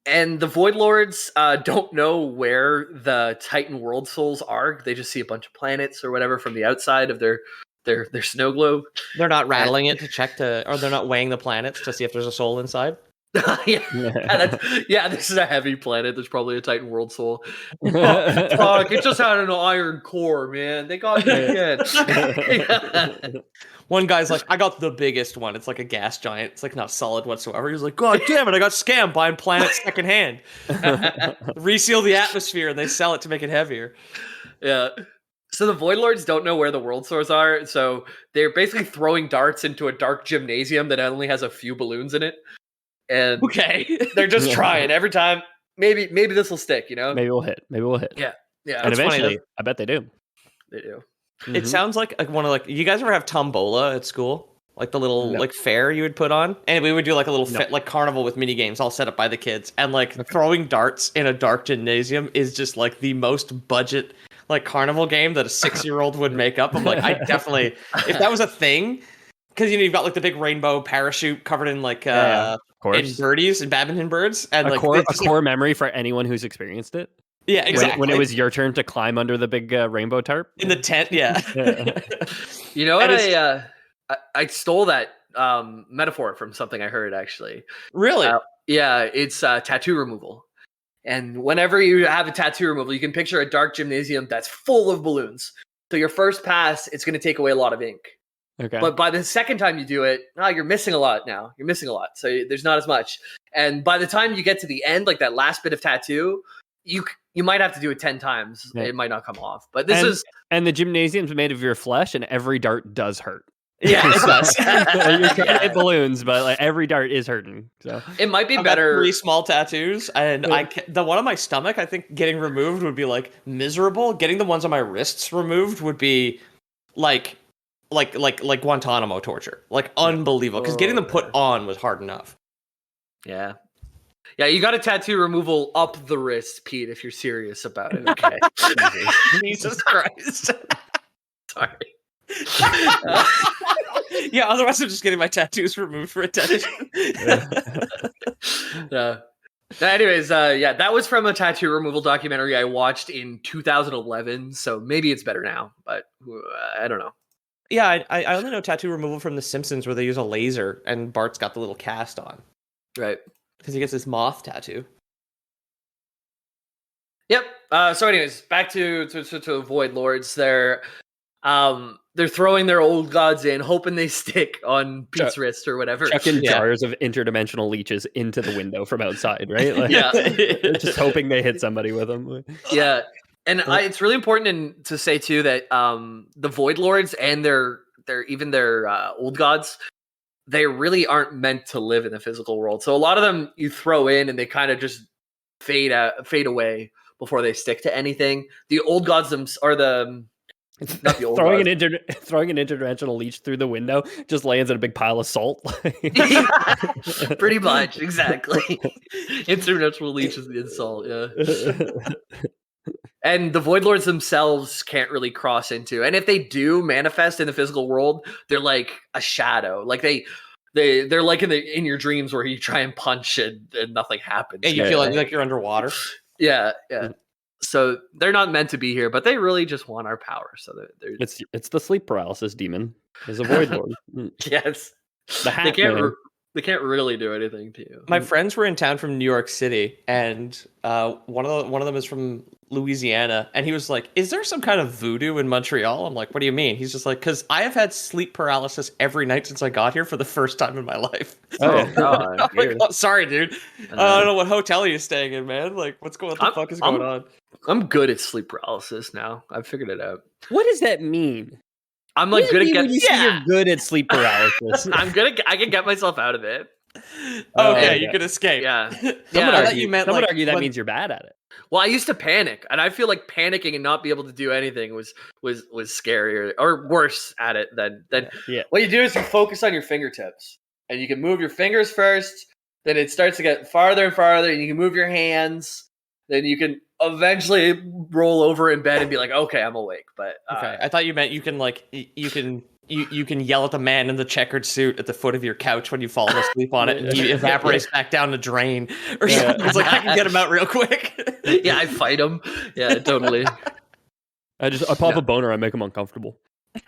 And the Void Lords don't know where the Titan world souls are. They just see a bunch of planets or whatever from the outside of their snow globe. They're not rattling it to check or they're not weighing the planets to see if there's a soul inside. This is a heavy planet. There's probably a Titan world soul. Fuck, it just had an iron core, man. They got me again. One guy's like, I got the biggest one. It's like a gas giant. It's like not solid whatsoever. He's like, God damn it, I got scammed buying planets secondhand. Reseal the atmosphere and they sell it to make it heavier. Yeah. So the Void Lords don't know where the world source are, so they're basically throwing darts into a dark gymnasium that only has a few balloons in it. And Okay. they're just trying every time. Maybe this will stick, you know? Maybe we'll hit. Yeah. Yeah. And That's funny, eventually, I bet they do. They do. It sounds like one of you guys ever have tombola at school? Like the little like fair you would put on? And we would do like a little like carnival with mini games all set up by the kids. And like throwing darts in a dark gymnasium is just like the most budget like carnival game that a 6-year-old would make up. I'm like, I definitely, if that was a thing, because you've got like the big rainbow parachute covered in like in birdies and badminton birds, and a like core memory for anyone who's experienced it. Yeah, exactly. When it was your turn to climb under the big rainbow tarp in the tent. Yeah. You know what? I stole that metaphor from something I heard actually. Really? Yeah, it's tattoo removal. And whenever you have a tattoo removal, you can picture a dark gymnasium that's full of balloons. So your first pass, it's going to take away a lot of ink. Okay. But by the second time you do it, you're missing a lot now. You're missing a lot. So there's not as much. And by the time you get to the end, like that last bit of tattoo, you might have to do it 10 times. Yeah. It might not come off. But and the gymnasium's made of your flesh, and every dart does hurt. Yeah, it does. You're trying to hit balloons, but like every dart is hurting. So it might be better. 3 small tattoos, and the one on my stomach, I think getting removed would be like miserable. Getting the ones on my wrists removed would be like Guantanamo torture, like unbelievable. Because getting them put on was hard enough. Yeah. Yeah, you got a tattoo removal up the wrist, Pete, if you're serious about it. Okay. Jesus Christ. Sorry. Yeah, otherwise I'm just getting my tattoos removed for attention. Anyways, that was from a tattoo removal documentary I watched in 2011, so maybe it's better now, but I don't know. Yeah, I only know tattoo removal from The Simpsons where they use a laser and Bart's got the little cast on. Right. Because he gets this moth tattoo. Yep. So anyways, back to the Void Lords. They're throwing their old gods in, hoping they stick on Pete's wrist or whatever. Chucking jars of interdimensional leeches into the window from outside, right? Like, they're just hoping they hit somebody with them. Yeah. And it's really important to say too that the Void Lords and their old gods, they really aren't meant to live in the physical world. So a lot of them you throw in and they kind of just fade away before they stick to anything. The old gods are not the old throwing an interdimensional leech through the window just lands in a big pile of salt. Pretty much, exactly. Interdimensional leech is the insult, yeah. And the Void Lords themselves can't really cross into. And if they do manifest in the physical world, they're like a shadow. Like they're like in your dreams where you try and punch and nothing happens. And you feel like you're underwater. Yeah. So they're not meant to be here, but they really just want our power. So they're it's the sleep paralysis demon. Is a Void Lord. Yes. The hat They can't really do anything to you. My friends were in town from New York City, and one of them is from Louisiana, and he was like, "Is there some kind of voodoo in Montreal?" I'm like, "What do you mean?" He's just like, "Because I have had sleep paralysis every night since I got here for the first time in my life." Oh God! I'm like, oh, sorry, dude. I don't know what hotel you're staying in, man. Like, what the fuck is going on? I'm good at sleep paralysis now. I've figured it out. What does that mean? I'm like good at getting. You're good at sleep paralysis. I can get myself out of it. Okay, you can escape. Yeah. Some would argue that means you're bad at it. Well, I used to panic, and I feel like panicking and not be able to do anything was scarier or worse at it than what you do is you focus on your fingertips, and you can move your fingers first. Then it starts to get farther and farther, and you can move your hands. Then you can eventually roll over in bed and be like, okay, I'm awake. But okay, I thought you meant you can like you can yell at the man in the checkered suit at the foot of your couch when you fall asleep on it, and he evaporates back down the drain or something. It's like I can get him out real quick. Yeah, I fight him. Yeah, totally. I pop a boner. I make him uncomfortable. You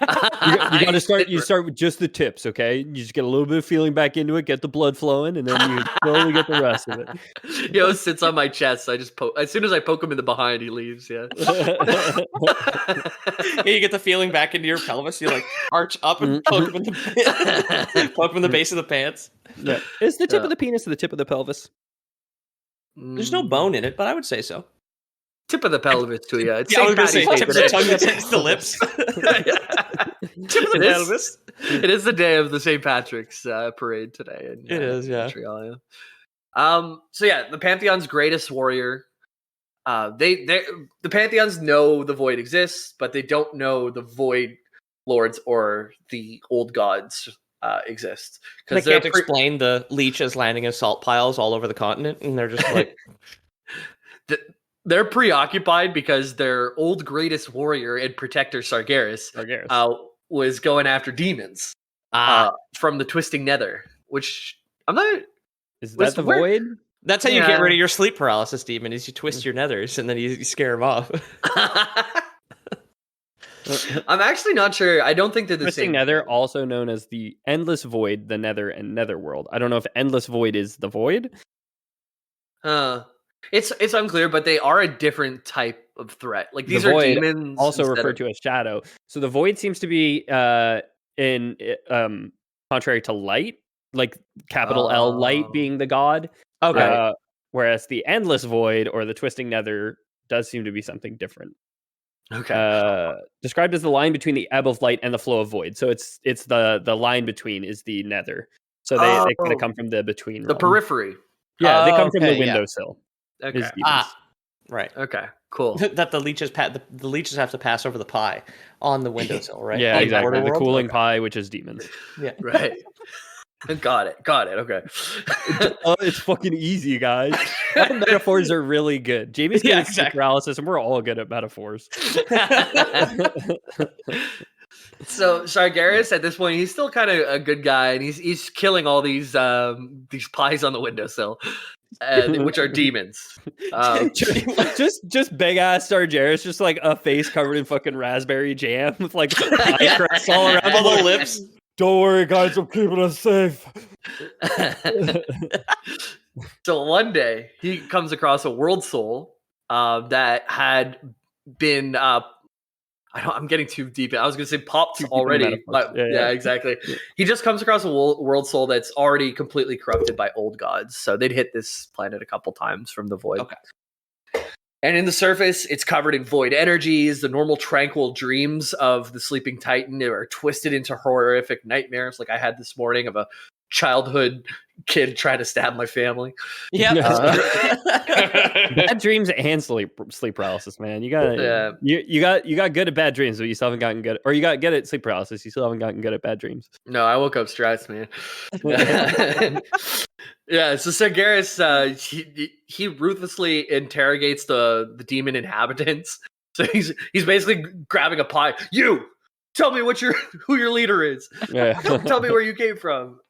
gotta start. You start with just the tips, okay? You just get a little bit of feeling back into it, get the blood flowing, and then you slowly get the rest of it. Yo, sits on my chest. I just poke. As soon as I poke him in the behind, he leaves. Yeah. Yeah, you get the feeling back into your pelvis. You like arch up and poke him in the base of the pants. Yeah. Is the tip of the penis the tip of the pelvis? There's no bone in it, but I would say so. Tip of the pelvis too. Yeah, it's I was gonna St. say tip of the Patty's Day tongue that hits the lips. Tip of the pelvis. It is the day of the St. Patrick's parade today. In, it is, yeah. Montreal, yeah. So yeah, the Pantheon's greatest warrior. The Pantheons know the Void exists, but they don't know the Void Lords or the old gods exist. They can't explain the leeches landing in salt piles all over the continent, and they're just like. They're preoccupied because their old greatest warrior and protector Sargeras was going after demons from the Twisting Nether, which I'm not. Is that the Void? That's how you get rid of your sleep paralysis demon. Is you twist your nethers and then you scare them off. I'm actually not sure. I don't think they're the Twisting same. Nether, also known as the Endless Void, the Nether, and Netherworld. I don't know if Endless Void is the Void. It's unclear, but they are a different type of threat. Like these are demons, also referred to as shadow. So the Void seems to be in contrary to light, like capital L light being the god. Okay. Whereas the Endless Void or the Twisting Nether does seem to be something different. Okay. Described as the line between the ebb of light and the flow of void. So it's the line between is the Nether. So they kind of come from the between. The periphery. Yeah, they come from the windowsill. Okay. Right. Okay. Cool. That the leeches the leeches have to pass over the pie on the windowsill, right? Yeah, like exactly. The cooling pie, which is demons. Yeah. Right. Got it. Okay. It's fucking easy, guys. Metaphors are really good. Jamie's good at sleep paralysis, and we're all good at metaphors. So Sargeras, at this point, he's still kind of a good guy, and he's killing all these pies on the windowsill, which are demons. Just big ass Sargeras, just like a face covered in fucking raspberry jam with like pie crust all around all the lips. Don't worry, guys, I'm keeping us safe. So one day he comes across a world soul that had been I'm getting too deep. I was going to say popped already, but yeah, exactly. He just comes across a world soul that's already completely corrupted by old gods. So they'd hit this planet a couple times from the void. Okay. And in the surface, it's covered in void energies. The normal tranquil dreams of the sleeping titan are twisted into horrific nightmares, like I had this morning of a childhood kid trying to stab my family. Yeah, bad dreams and sleep paralysis, man. You got you got good at bad dreams, but you still haven't gotten good, or you got good at sleep paralysis. You still haven't gotten good at bad dreams. No, I woke up stressed, man. Yeah, so Sargeras, he ruthlessly interrogates the demon inhabitants. So he's basically grabbing a pie. You tell me who your leader is. Yeah. Tell me where you came from.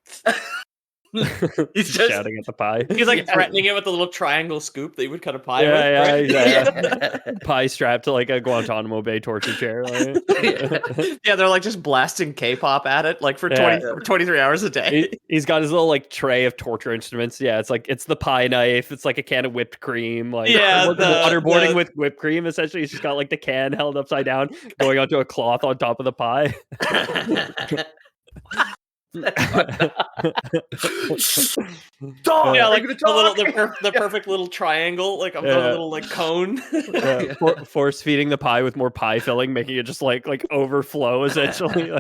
He's just shouting at the pie. He's like threatening it with a little triangle scoop that you would cut a pie with. Yeah. Pie strapped to like a Guantanamo Bay torture chair. Like. Yeah, they're like just blasting K-pop at it like for 23 hours a day. He's got his little like tray of torture instruments. Yeah, it's the pie knife. It's like a can of whipped cream. Like waterboarding with whipped cream. Essentially, he's just got like the can held upside down, going onto a cloth on top of the pie. Yeah, like the perfect little triangle, like a little like cone. Force feeding the pie with more pie filling, making it just like overflow essentially.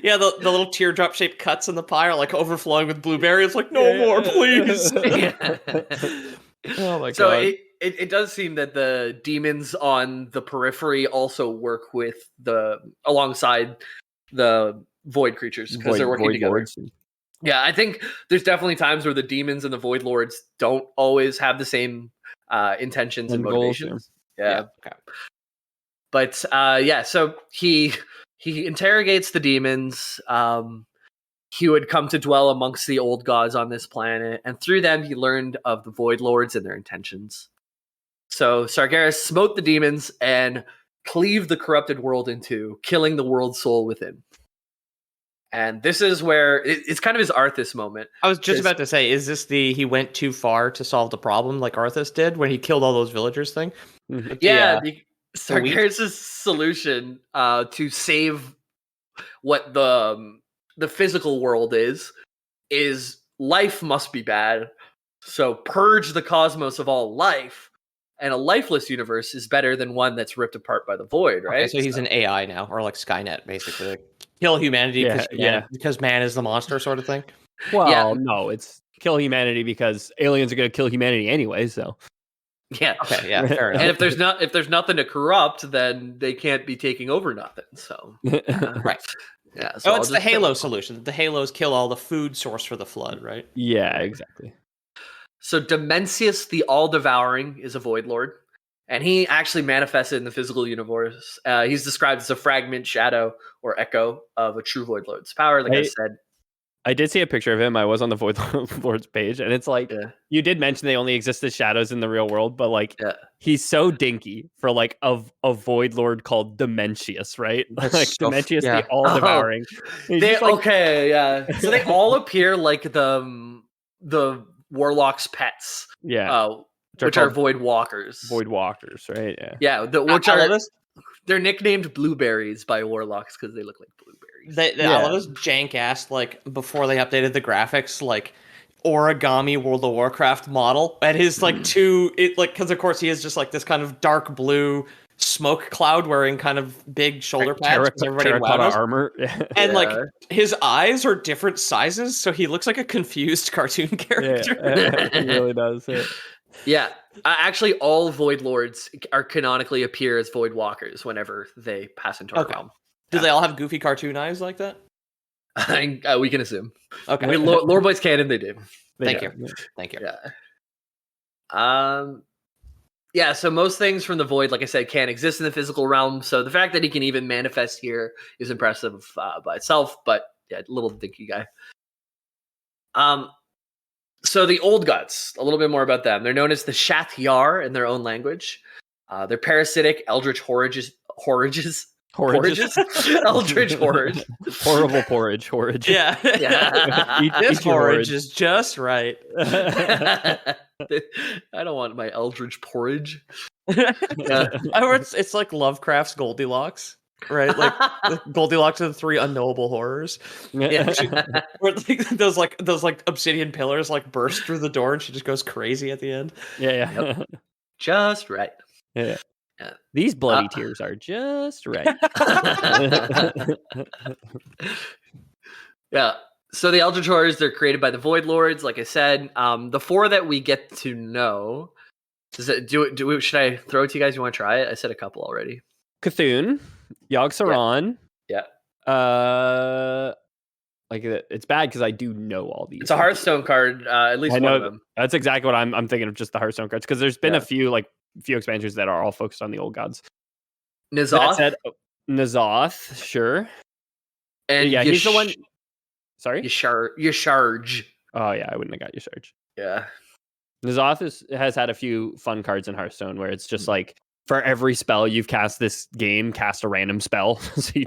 Yeah, the little teardrop shaped cuts in the pie are like overflowing with blueberry. It's like no more, please. Oh my god. So it does seem that the demons on the periphery also work alongside the void creatures because they're working together. Lords. Yeah, I think there's definitely times where the demons and the void lords don't always have the same intentions and goals, motivations. Yeah. Okay. But so he interrogates the demons. He would come to dwell amongst the old gods on this planet, and through them he learned of the Void Lords and their intentions. So Sargeras smote the demons and cleaved the corrupted world in two, killing the world soul within. And this is where it's kind of his Arthas moment. I was just about to say, is this he went too far to solve the problem like Arthas did when he killed all those villagers thing? Yeah, Sargeras' solution to save what the physical world is life must be bad. So purge the cosmos of all life, and a lifeless universe is better than one that's ripped apart by the void, right? Okay, so he's an AI now, or like Skynet, basically. Like, kill humanity because man is the monster sort of thing. Well, no, it's kill humanity because aliens are going to kill humanity anyway, so. Yeah. Okay, yeah, fair enough. And if there's nothing to corrupt, then they can't be taking over nothing, so. Right. Yeah. So it's the Halo solution. The Halos kill all the food source for the flood, right? Yeah, exactly. So Dimensius the All-Devouring is a Void Lord, and he actually manifested in the physical universe. He's described as a fragment, shadow, or echo of a true Void Lord's power, like I said. I did see a picture of him. I was on the Void Lord's page, and it's like, you did mention they only exist as shadows in the real world, but like, he's so dinky for like a Void Lord called Dimensius, right? Like Dimensius the All-Devouring. So they all appear like the Warlock's pets. Yeah. Which are Void Walkers. Void Walkers, right? Yeah. They're nicknamed blueberries by Warlocks because they look like blueberries. I love this jank ass, like, before they updated the graphics, like, origami World of Warcraft model. And his, like, because of course he is just, like, this kind of dark blue smoke cloud wearing kind of big shoulder pads. Terracotta armor. And, like, his eyes are different sizes, so he looks like a confused cartoon character. Yeah, he really does. Yeah. Actually, all Void Lords are canonically appear as Void Walkers whenever they pass into our realm. Do they all have goofy cartoon eyes like that? We can assume. Okay. Lore Boys canon, they do. Thank you. Yeah. So most things from the Void, like I said, can't exist in the physical realm. So the fact that he can even manifest here is impressive by itself. But yeah, little dinky guy. So the old gods, a little bit more about them. They're known as the Shath-Yar in their own language. They're parasitic, eldritch horages. Eldritch horage. Horrible porridge. Yeah. This porridge is just right. I don't want my eldritch porridge. It's like Lovecraft's Goldilocks. Right, like Goldilocks and the three unknowable horrors. Yeah. Where those obsidian pillars like burst through the door, and she just goes crazy at the end. Yeah. Yep. Just right. Yeah. These bloody tears are just right. Yeah. So the Eldritch Horrors, they're created by the Void Lords, like I said. The four that we get to know. Should I throw it to you guys? You want to try it? I said a couple already. Cthulhu, Yogg-Saron. Yeah. Like it's bad because I do know all these. It's a Hearthstone card, at least one of them. That's exactly what I'm thinking of, just the Hearthstone cards, because there's been a few expansions that are all focused on the old gods. N'Zoth, sure. And he's the one. Sorry, Yasharj. Oh yeah, I wouldn't have got Yasharj. Yeah, N'Zoth has had a few fun cards in Hearthstone where it's just like, for every spell you've cast this game, cast a random spell. So you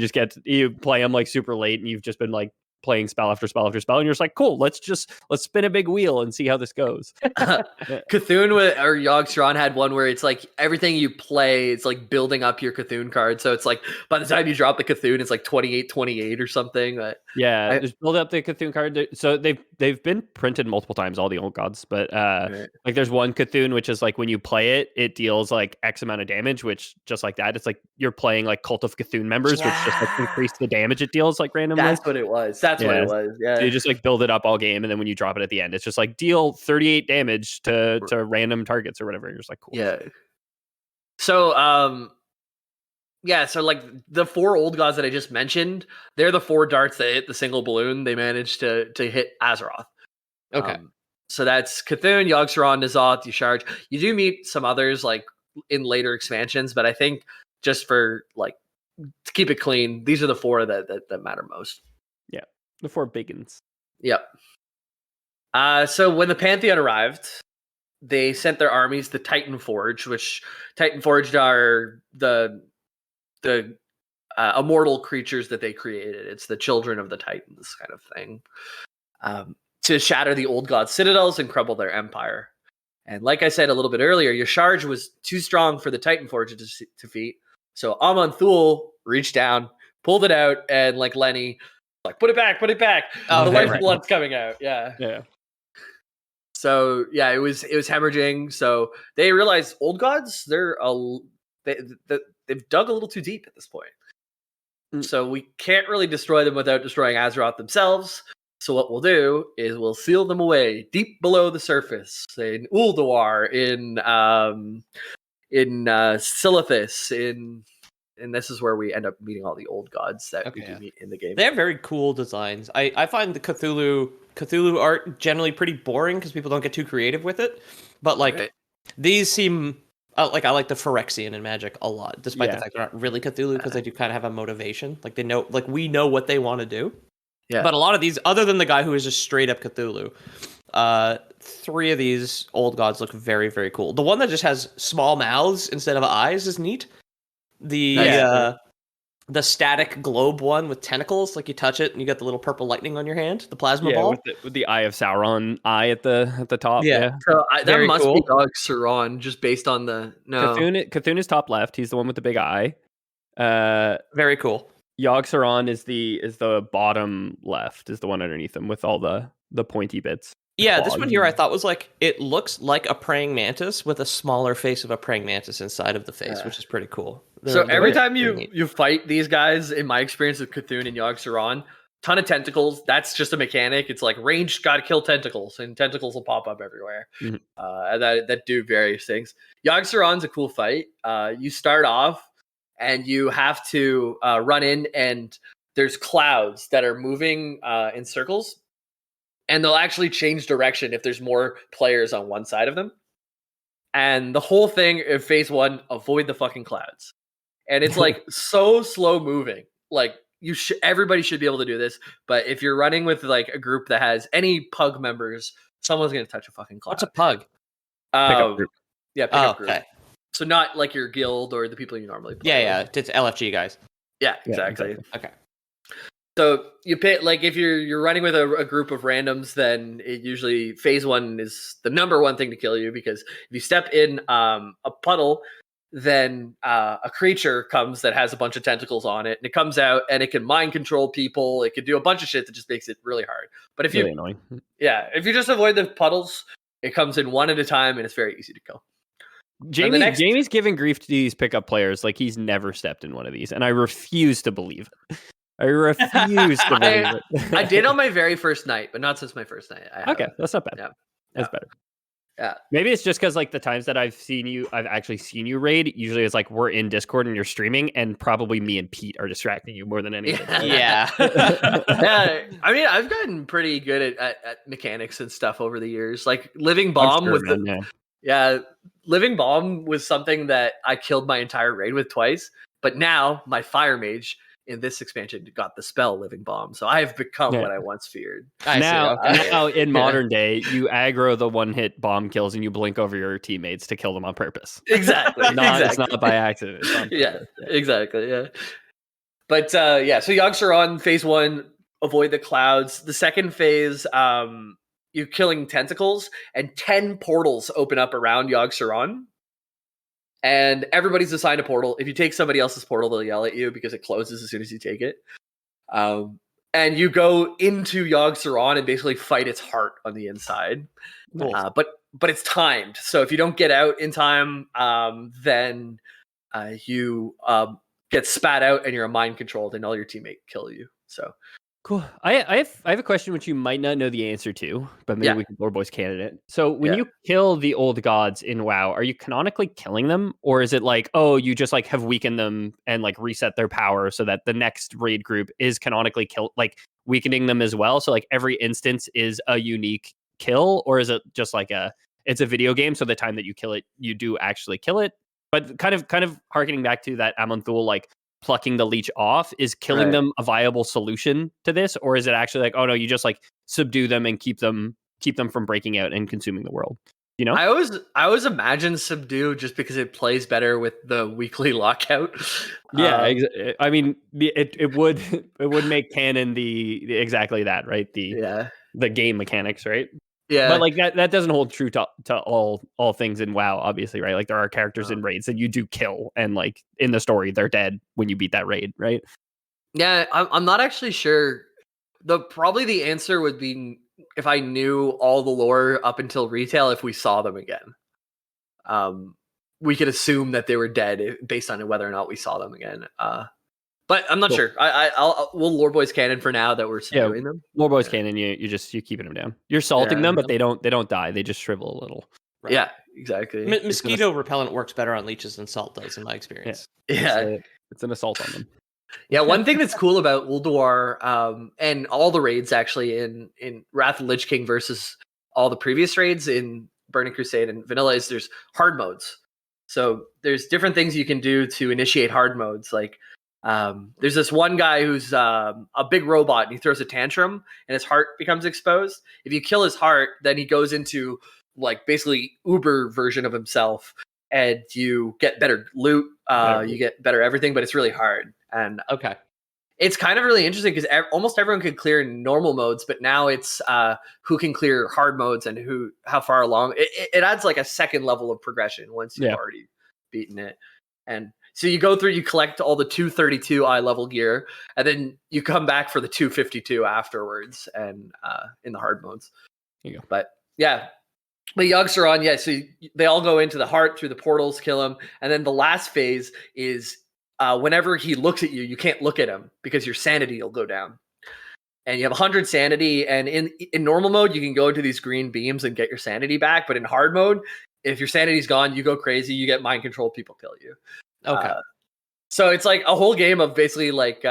just you play them like super late, and you've just been like playing spell after spell after spell, and you're just like, cool, let's spin a big wheel and see how this goes. Cthulhu or Yogg-Saron had one where it's like everything you play, it's like building up your Cthulhu card. So it's like by the time you drop the Cthulhu, it's like 28 or something. Just build up the Cthulhu card. So they've been printed multiple times, all the old gods, but like there's one Cthulhu which is like when you play it deals like X amount of damage, which just like that, it's like you're playing like Cult of Cthulhu members, which just like increase the damage it deals like randomly. That's what it was. That's what it was. Yeah. So you just like build it up all game, and then when you drop it at the end, it's just like deal 38 damage to random targets or whatever. You're just like, cool. Yeah. So so like the four old gods that I just mentioned, they're the four darts that hit the single balloon. They managed to hit Azeroth. Okay. So that's Cthulhu, Yogg-Saron, N'Zoth, Y'Sharj. You do meet some others like in later expansions, but I think just for like to keep it clean, these are the 4 that matter most. Yeah, the 4 biggins. Yep. So when the Pantheon arrived, they sent their armies to Titan Forge, which Titan Forged are the immortal creatures that they created. It's the children of the Titans kind of thing. To shatter the old god citadels and crumble their empire. And like I said a little bit earlier, Y'Sharj was too strong for the Titan Forge to defeat. So Amon'Thul reached down, pulled it out, and like Lenny, like, put it back. Oh, the okay, lifeblood's coming out. Yeah. So yeah, it was hemorrhaging. So they realized old gods, they've dug a little too deep at this point. So we can't really destroy them without destroying Azeroth themselves. So what we'll do is we'll seal them away deep below the surface in Ulduar, in Silithus, and this is where we end up meeting all the old gods that we do meet in the game. They have very cool designs. I find the Cthulhu art generally pretty boring because people don't get too creative with it. But like these seem like I like the Phyrexian in Magic a lot, despite the fact they're not really Cthulhu because they do kind of have a motivation. Like they know, like we know what they want to do. Yeah. But a lot of these, other than the guy who is just straight up Cthulhu, 3 of these old gods look very, very cool. The one that just has small mouths instead of eyes is neat. The static globe one with tentacles, like you touch it and you get the little purple lightning on your hand, the plasma ball. With the Eye of Sauron eye at the top. Yeah. So that must be Yogg-Saron, just based on the Cthulhu is top left. He's the one with the big eye. Very cool. Yogg-Saron is the bottom left, is the one underneath him with all the pointy bits. Yeah, this one here I thought was like, it looks like a praying mantis with a smaller face of a praying mantis inside of the face, which is pretty cool. So every time you fight these guys, in my experience with Cthulhu and Yogg-Saron, ton of tentacles. That's just a mechanic. It's like ranged, gotta kill tentacles, and tentacles will pop up everywhere. Mm-hmm. And that do various things. Yogg-Saron's a cool fight. You start off and you have to run in, and there's clouds that are moving in circles, and they'll actually change direction if there's more players on one side of them. And the whole thing in phase 1, avoid the fucking clouds. And it's like so slow moving. Like everybody should be able to do this. But if you're running with like a group that has any pug members, someone's going to touch a fucking cloud. What's a pug? Pickup group. Yeah, pickup group. Okay. So not like your guild or the people you normally play. Yeah. It's LFG guys. Yeah, exactly. Okay. So you pick, like, if you're running with a group of randoms, then it usually phase 1 is the number one thing to kill you, because if you step in a puddle, then a creature comes that has a bunch of tentacles on it, and it comes out and it can mind control people. It can do a bunch of shit that just makes it really hard. But if really annoying. Yeah, if you just avoid the puddles, it comes in one at a time and it's very easy to kill. Jamie's giving grief to these pickup players like he's never stepped in one of these, and I refuse to believe it. I refuse to believe it. I did on my very first night, but not since my first night. Okay, that's not bad. Yeah. That's better. Yeah. Maybe it's just because like the times that I've actually seen you raid, usually it's like we're in Discord and you're streaming, and probably me and Pete are distracting you more than anything. Yeah. Yeah. I mean, I've gotten pretty good at mechanics and stuff over the years. Like Living Bomb Living Bomb was something that I killed my entire raid with twice, but now my Fire Mage in this expansion got the spell Living Bomb, so I have become what I once feared. Now in modern day, you aggro the one-hit bomb kills and you blink over your teammates to kill them on purpose. Exactly. It's not by accident. Exactly. Yeah. But so Yogg-Saron phase 1, avoid the clouds. The second phase, you're killing tentacles, and 10 portals open up around Yogg-Saron. And everybody's assigned a portal. If you take somebody else's portal, they'll yell at you because it closes as soon as you take it. And you go into Yogg-Saron and basically fight its heart on the inside. Nice. But it's timed. So if you don't get out in time, then you get spat out and you're mind controlled, and all your teammate kill you. So cool. I have a question which you might not know the answer to, but maybe we can Lore Boys candidate. So when you kill the old gods in WoW, are you canonically killing them, or is it like, oh, you just like have weakened them and like reset their power so that the next raid group is canonically weakening them as well? So like every instance is a unique kill, or is it just like it's a video game, so the time that you kill it, you do actually kill it? But kind of harkening back to that Aman'Thul, like plucking the leech off, is killing them a viable solution to this, or is it actually like, oh no, you just like subdue them and keep them from breaking out and consuming the world? You know, I always imagine subdue just because it plays better with the weekly lockout. Yeah, I mean, it would make canon the exactly that, right? The game mechanics, right? Yeah, but like that doesn't hold true to all things in WoW, obviously, right? Like there are characters in raids that you do kill, and like in the story, they're dead when you beat that raid, right? Yeah, I'm not actually sure. Probably the answer would be if I knew all the lore up until retail. If we saw them again, we could assume that they were dead based on whether or not we saw them again. But I'm not sure. We'll lore boys canon for now that we're subduing them. Lore boys canon, you're keeping them down. You're salting them, but they don't die. They just shrivel a little. Right. Yeah, exactly. Mosquito repellent works better on leeches than salt does, in my experience. Yeah. It's an assault on them. Yeah, one thing that's cool about Ulduar, and all the raids actually in Wrath of Lich King versus all the previous raids in Burning Crusade and Vanilla, is there's hard modes. So there's different things you can do to initiate hard modes. Like there's this one guy who's a big robot, and he throws a tantrum and his heart becomes exposed. If you kill his heart, then he goes into like basically Uber version of himself, and you get better loot, you get better everything, but it's really hard. And it's kind of really interesting because almost everyone could clear normal modes, but now it's who can clear hard modes and how far along. It adds like a second level of progression once you've already beaten it. And so you go through, you collect all the 232 eye level gear, and then you come back for the 252 afterwards, and in the hard modes. There you go. But yeah. But Yogg-Saron, so they all go into the heart through the portals, kill him, and then the last phase is whenever he looks at you, you can't look at him because your sanity will go down. And you have 100 sanity, and in normal mode, you can go into these green beams and get your sanity back, but in hard mode, if your sanity's gone, you go crazy, you get mind control, people kill you. So it's like a whole game of basically like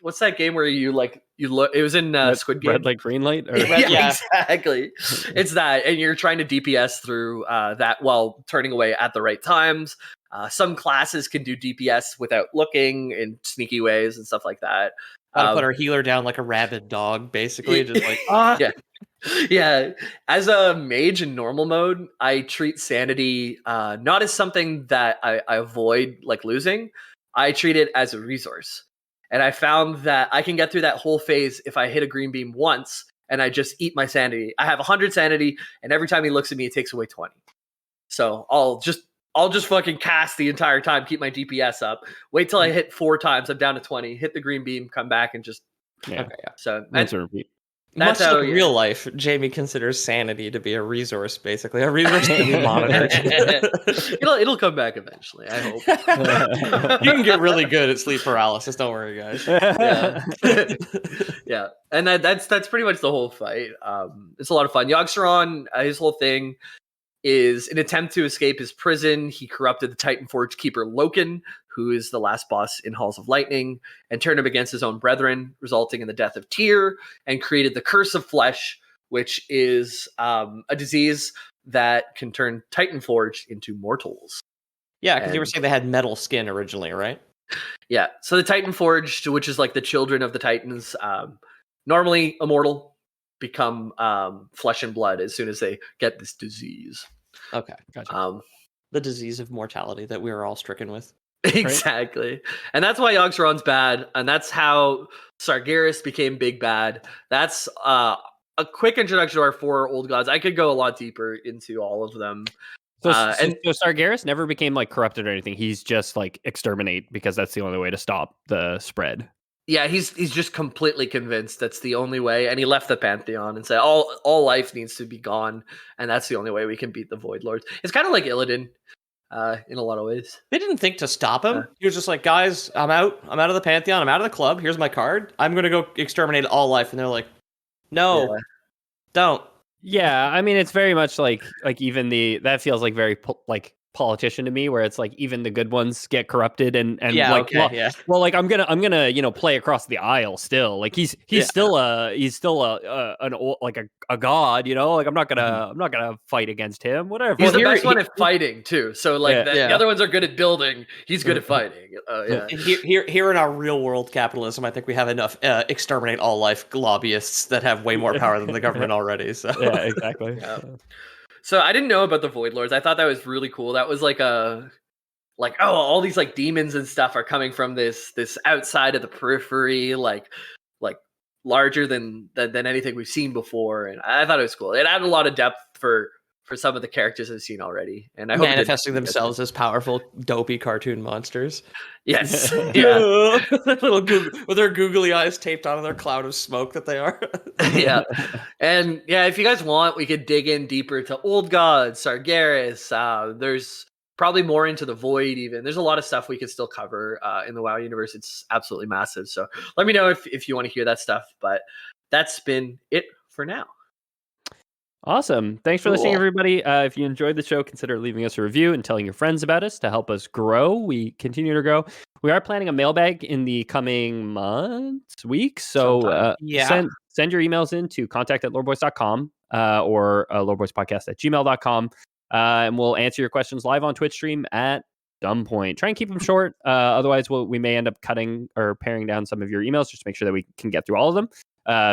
what's that game where you look? It was in Squid Game. Red light, green light. Or... yeah, exactly. It's that, and you're trying to DPS through that while turning away at the right times. Some classes can do DPS without looking in sneaky ways and stuff like that. Put our healer down like a rabid dog, basically, just like yeah. As a mage in normal mode, I treat sanity not as something that I avoid like losing. I treat it as a resource. And I found that I can get through that whole phase if I hit a green beam once and I just eat my sanity. I have 100 sanity, and every time he looks at me, it takes away 20. So I'll just fucking cast the entire time, keep my DPS up, wait till I hit 4 times, I'm down to 20, hit the green beam, come back, and just So that's a repeat. Much like real life, Jamie considers sanity to be a resource, basically. A resource to be monitored. It'll come back eventually, I hope. You can get really good at sleep paralysis, don't worry, guys. Yeah. And that's pretty much the whole fight. It's a lot of fun. Yogg-Saron, his whole thing is an attempt to escape his prison. He corrupted the Titan Forge keeper Loken, who is the last boss in Halls of Lightning, and turned him against his own brethren, resulting in the death of Tyr, and created the Curse of Flesh, which is a disease that can turn Titan Forge into mortals. Yeah, because you were saying they had metal skin originally, right? Yeah, so the Titan Forged, which is like the children of the Titans, normally immortal, become flesh and blood as soon as they get this disease. Okay, gotcha. The disease of mortality that we are all stricken with. Exactly. Right? And that's why Yogg-Saron's bad, and that's how Sargeras became big bad. That's a quick introduction to our 4 old gods. I could go a lot deeper into all of them. So Sargeras never became like corrupted or anything. He's just like exterminate because that's the only way to stop the spread. Yeah, he's just completely convinced that's the only way, and he left the Pantheon and said all life needs to be gone, and that's the only way we can beat the Void Lords. It's kind of like Illidan in a lot of ways. They didn't think to stop him. He was just like, guys, I'm out of the Pantheon, I'm out of the club, here's my card, I'm gonna go exterminate all life. And they're like, no, don't. Yeah, I mean, it's very much like even that feels like very like politician to me, where it's like even the good ones get corrupted, and Yeah, like, okay, yeah. well, like I'm gonna play across the aisle still. Like he's still an old, like a god, like I'm not gonna fight against him. Whatever. He's the best one at fighting too. So like the other ones are good at building. He's good at fighting. Yeah. Here in our real world capitalism, I think we have enough exterminate all life lobbyists that have way more power than the government already. So yeah, exactly. Yeah. So I didn't know about the Void Lords. I thought that was really cool. That was like all these like demons and stuff are coming from this outside of the periphery, like larger than anything we've seen before. And I thought it was cool. It added a lot of depth for some of the characters I've seen already. And I hope manifesting themselves as powerful, dopey cartoon monsters. Yes. Yeah. With their googly eyes taped onto their cloud of smoke that they are. Yeah. And yeah, if you guys want, we could dig in deeper to Old Gods, Sargeras. There's probably more into the Void even. There's a lot of stuff we could still cover in the WoW universe. It's absolutely massive. So let me know if you want to hear that stuff. But that's been it for now. Awesome. Thanks for listening, everybody. If you enjoyed the show, consider leaving us a review and telling your friends about us to help us grow. We continue to grow. We are planning a mailbag in the coming weeks. So send your emails in to contact@loreboys.com or loreboyspodcast@gmail.com. And we'll answer your questions live on Twitch stream at some point. Try and keep them short. Otherwise, we may end up cutting or paring down some of your emails just to make sure that we can get through all of them.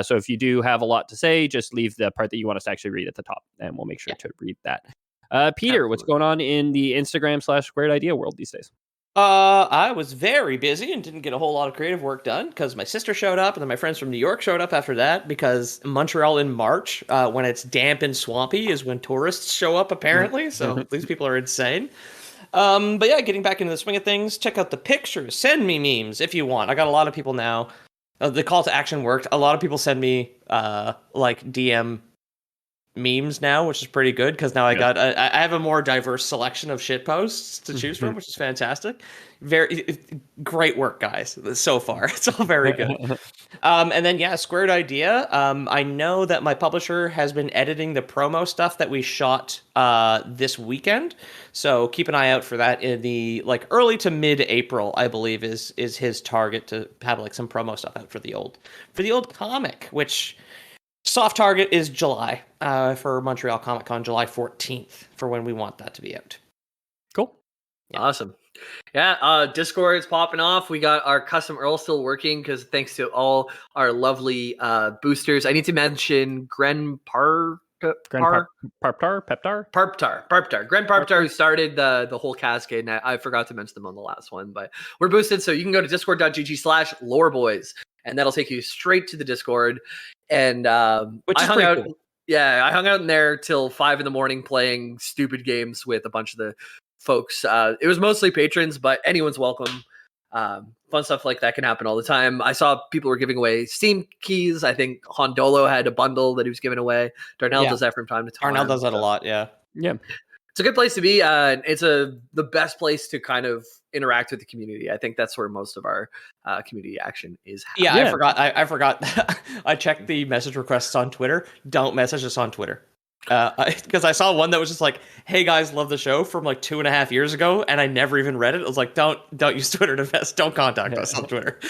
So if you do have a lot to say, just leave the part that you want us to actually read at the top, and we'll make sure to read that. Peter, what's going on in the Instagram/Squared Idea world these days? I was very busy and didn't get a whole lot of creative work done because my sister showed up, and then my friends from New York showed up after that, because Montreal in March, when it's damp and swampy, is when tourists show up, apparently. So these people are insane. But yeah, getting back into the swing of things, check out the pictures. Send me memes if you want. I got a lot of people now. The call to action worked. A lot of people send me DM memes now, which is pretty good, because now I have a more diverse selection of shit posts to choose from, which is fantastic. Very great work, guys, so far. It's all very good. And then Squared Idea. I know that my publisher has been editing the promo stuff that we shot this weekend, so keep an eye out for that in the early to mid-April, I believe is his target, to have some promo stuff out for the old comic, which soft target is July for Montreal Comic Con, July 14th for when we want that to be out. Cool. Yeah. Awesome. Yeah, Discord's popping off. We got our custom URL still working, because thanks to all our lovely boosters. I need to mention Parptar, who started the whole cascade. And I forgot to mention them on the last one, but we're boosted. So you can go to discord.gg/loreboys, and that'll take you straight to the Discord. And which is pretty cool. Yeah, I hung out in there till 5 a.m. playing stupid games with a bunch of the folks. It was mostly patrons, but anyone's welcome. Fun stuff like that can happen all the time. I saw people were giving away Steam keys. I think Hondolo had a bundle that he was giving away. Darnell does that from time to time. Darnell does that a lot, yeah. It's a good place to be. It's the best place to kind of interact with the community. I think that's where most of our community action is happening. Yeah, I forgot. I checked the message requests on Twitter. Don't message us on Twitter. Because I saw one that was just like, "Hey guys, love the show," from 2.5 years ago, and I never even read it. I was like, "Don't use Twitter to mess. Don't contact us on Twitter."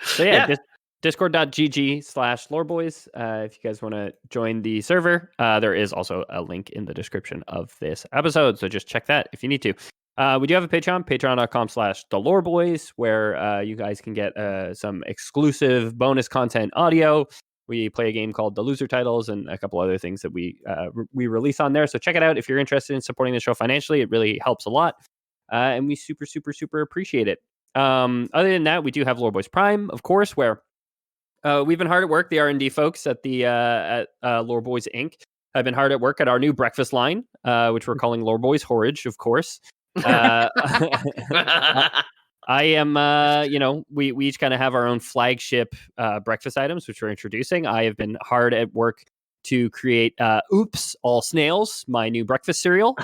So discord.gg/loreboys. If you guys want to join the server, there is also a link in the description of this episode. So just check that if you need to. We do have a Patreon, patreon.com/theloreboys, where you guys can get some exclusive bonus content audio. We play a game called The Loser Titles and a couple other things that we release on there. So check it out if you're interested in supporting the show financially. It really helps a lot. And we super, super, super appreciate it. Other than that, we do have Loreboys Prime, of course, where we've been hard at work. The R&D folks at Loreboys Inc. have been hard at work at our new breakfast line, which we're calling Loreboys Horridge, of course. I am, we each kind of have our own flagship breakfast items, which we're introducing. I have been hard at work to create Oops All Snails, my new breakfast cereal.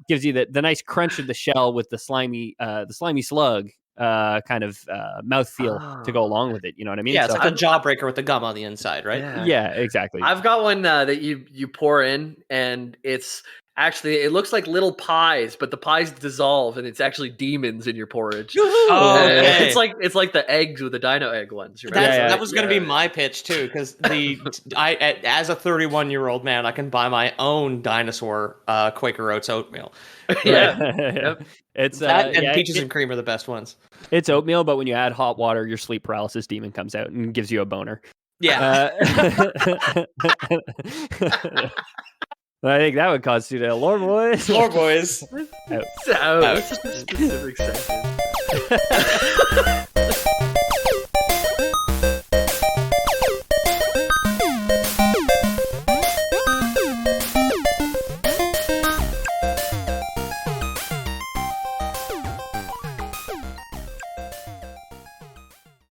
Gives you the nice crunch of the shell with the slimy slug kind of mouthfeel to go along with it. You know what I mean? Yeah, it's like a jawbreaker with the gum on the inside, right? Yeah, exactly. I've got one that you pour in, and it's Actually, it looks like little pies, but the pies dissolve, and it's actually demons in your porridge. Oh, okay. It's like the eggs with the dino egg ones. That was going to be my pitch too, because as a 31-year-old man, I can buy my own dinosaur Quaker Oats oatmeal. Yep. It's that and peaches and cream are the best ones. It's oatmeal, but when you add hot water, your sleep paralysis demon comes out and gives you a boner. Yeah. I think that would cause you to lore boys. Lore boys. Out. Specific second.